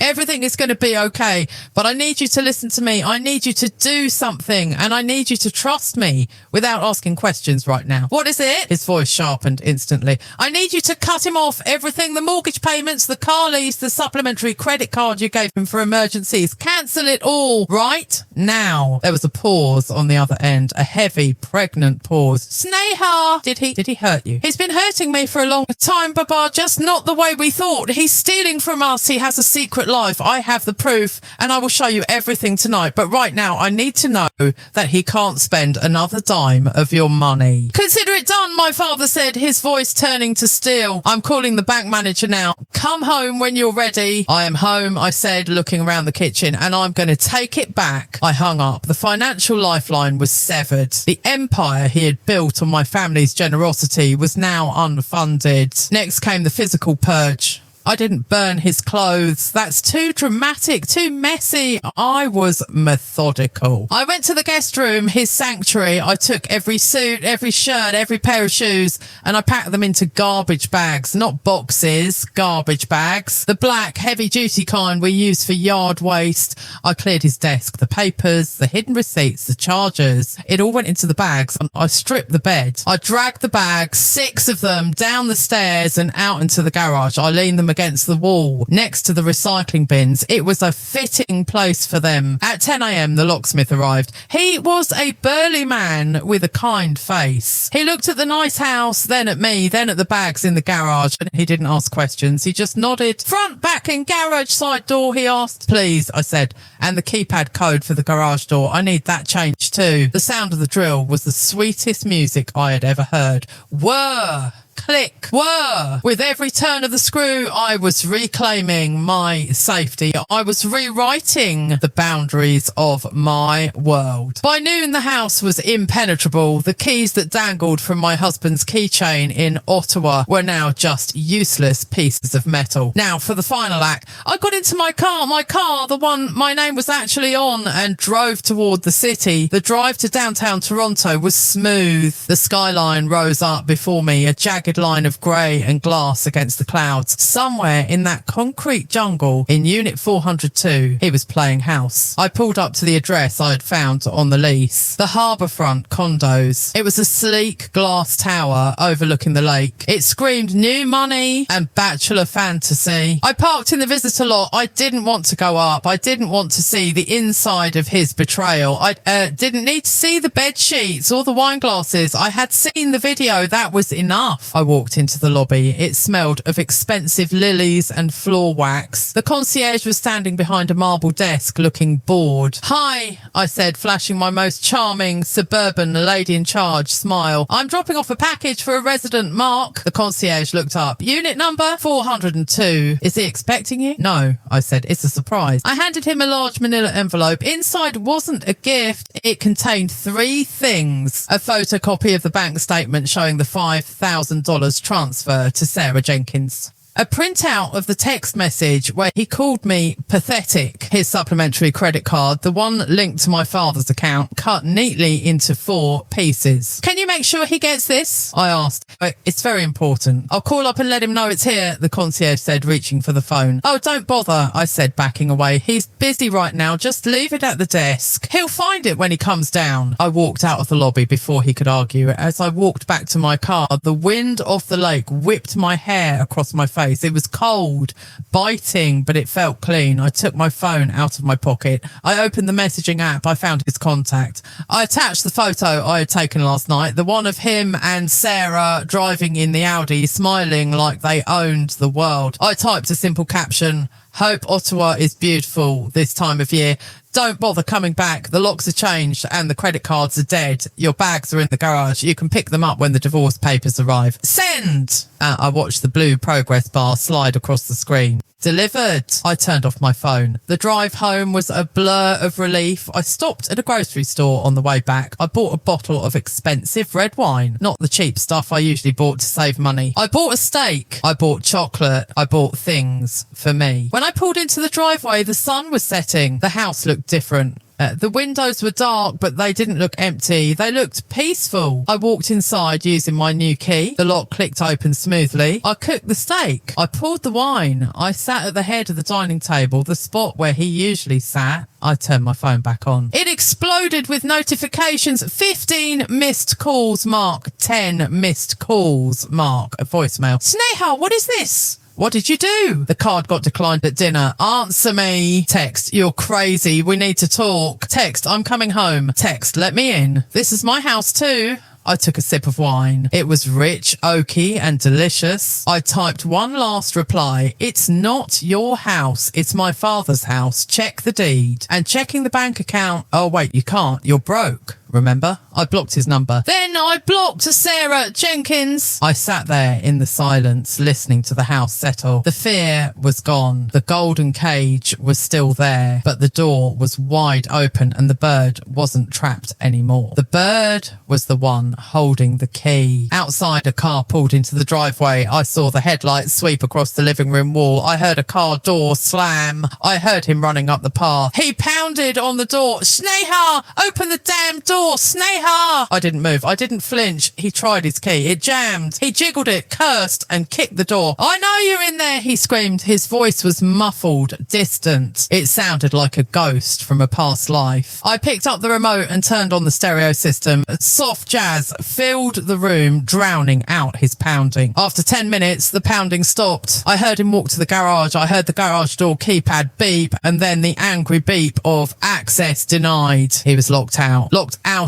going to be okay, but I need you to listen to me. I need you to do something, and I need you to trust me without asking questions right now. What is it? His voice sharpened instantly. I need you to cut him off. Everything, the mortgage payments, the car lease, the supplementary credit card you gave him for emergencies. Cancel it all right now. There was a pause on the other end, a heavy, pregnant pause. Sneha! Did he hurt you? He's been hurting me for a long time, Baba, just not the way we thought. He's stealing from us. He has a secret life. I have the proof, and I will show you everything tonight. But right now, I need to know that he can't spend another dime of your money. Consider it done, my father said, his voice turning to steel. I'm calling the bank manager now. Come home when you're ready. I am home, I said, looking around the kitchen, and I'm going to take it back. I hung up. The financial lifeline was severed. The empire he had built on my family's generosity was now unfunded. Next came the physical purge. I didn't burn his clothes. That's too dramatic, too messy. I was methodical. I went to the guest room, his sanctuary. I took every suit, every shirt, every pair of shoes, and I packed them into garbage bags, not boxes, garbage bags. The black, heavy-duty kind we use for yard waste. I cleared his desk, the papers, the hidden receipts, the chargers. It all went into the bags. I stripped the bed. I dragged the bags, 6 of them, down the stairs and out into the garage. I leaned them against the wall next to the recycling bins. It was a fitting place for them. At 10 a.m, the locksmith arrived. He was a burly man with a kind face. He looked at the nice house, then at me, then at the bags in the garage, and he didn't ask questions. He just nodded. Front, back and garage side door, he asked. Please, I said, and the keypad code for the garage door. I need that changed too. The sound of the drill was the sweetest music I had ever heard. Whir! Click, whir. With every turn of the screw, I was reclaiming my safety. I was rewriting the boundaries of my world. By noon, the house was impenetrable. The keys that dangled from my husband's keychain in Ottawa were now just useless pieces of metal. Now, for the final act, I got into my car, the one my name was actually on, and drove toward the city. The drive to downtown Toronto was smooth. The skyline rose up before me, a jagged line of grey and glass against the clouds. Somewhere in that concrete jungle in Unit 402, he was playing house. I pulled up to the address I had found on the lease. The harbourfront condos. It was a sleek glass tower overlooking the lake. It screamed new money and bachelor fantasy. I parked in the visitor lot. I didn't want to go up. I didn't want to see the inside of his betrayal. I didn't need to see the bed sheets or the wine glasses. I had seen the video. That was enough. I walked into the lobby. It smelled of expensive lilies and floor wax. The concierge was standing behind a marble desk looking bored. "Hi," I said, flashing my most charming suburban lady in charge smile. "I'm dropping off a package for a resident, Mark." The concierge looked up. "Unit number 402. Is he expecting you?" "No," I said. "It's a surprise." I handed him a large manila envelope. Inside wasn't a gift. It contained 3 things. A photocopy of the bank statement showing the $5,000 transfer to Sarah Jenkins. A printout of the text message where he called me pathetic. His supplementary credit card, the one linked to my father's account, cut neatly into 4 pieces. "Can you make sure he gets this?" I asked. "It's very important." "I'll call up and let him know it's here," the concierge said, reaching for the phone. "Oh, don't bother," I said, backing away. "He's busy right now. Just leave it at the desk. He'll find it when he comes down." I walked out of the lobby before he could argue. As I walked back to my car, the wind of the lake whipped my hair across my face. It was cold, biting, but it felt clean. I took my phone out of my pocket. I opened the messaging app. I found his contact. I attached the photo I had taken last night, the one of him and Sarah driving in the Audi, smiling like they owned the world. I typed a simple caption: "Hope Ottawa is beautiful this time of year. Don't bother coming back. The locks are changed and the credit cards are dead. Your bags are in the garage. You can pick them up when the divorce papers arrive. Send!" I watched the blue progress bar slide across the screen. Delivered. I turned off my phone. The drive home was a blur of relief. I stopped at a grocery store on the way back. I bought a bottle of expensive red wine, not the cheap stuff I usually bought to save money. I bought a steak. I bought chocolate. I bought things for me. When I pulled into the driveway, the sun was setting. The house looked different. The windows were dark, but they didn't look empty. They looked peaceful. I walked inside using my new key. The lock clicked open smoothly. I cooked the steak. I poured the wine. I sat at the head of the dining table, the spot where he usually sat. I turned my phone back on. It exploded with notifications. 15 missed calls, Mark. 10 missed calls, Mark. A voicemail. "Sneha, what is this? What did you do?" "The card got declined at dinner." "Answer me." Text: "You're crazy. We need to talk." Text: "I'm coming home." Text: "Let me in. This is my house too." I took a sip of wine. It was rich, oaky, and delicious. I typed one last reply. "It's not your house. It's my father's house. Check the deed." And checking the bank account. "Oh, wait, you can't. You're broke. Remember?" I blocked his number. Then I blocked Sarah Jenkins. I sat there in the silence, listening to the house settle. The fear was gone. The golden cage was still there, but the door was wide open and the bird wasn't trapped anymore. The bird was the one holding the key. Outside, a car pulled into the driveway. I saw the headlights sweep across the living room wall. I heard a car door slam. I heard him running up the path. He pounded on the door. "Sneha, open the damn door, Sneha!" I didn't move. I didn't flinch. He tried his key. It jammed. He jiggled it, cursed, and kicked the door. "I know you're in there," he screamed. His voice was muffled, distant. It sounded like a ghost from a past life. I picked up the remote and turned on the stereo system. Soft jazz filled the room, drowning out his pounding. After 10 minutes, the pounding stopped. I heard him walk to the garage. I heard the garage door keypad beep, and then the angry beep of access denied. He was locked out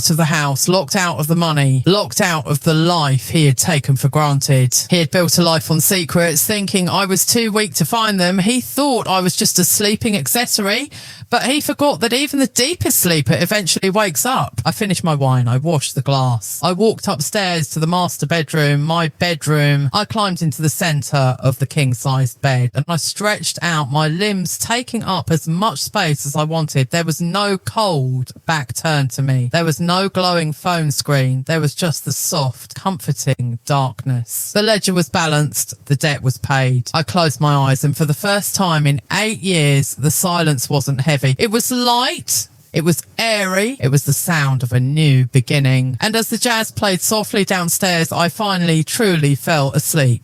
of the house, locked out of the money, locked out of the life he had taken for granted. He had built a life on secrets, thinking I was too weak to find them. He thought I was just a sleeping accessory, but he forgot that even the deepest sleeper eventually wakes up. I finished my wine. I washed the glass. I walked upstairs to the master bedroom, my bedroom. I climbed into the centre of the king-sized bed and I stretched out, my limbs taking up as much space as I wanted. There was no cold back turned to me. There was no glowing phone screen. There was just the soft, comforting darkness. The ledger was balanced. The debt was paid. I closed my eyes and for the first time in 8 years, the silence wasn't heavy. It was light. It was airy. It was the sound of a new beginning. And as the jazz played softly downstairs, I finally truly fell asleep.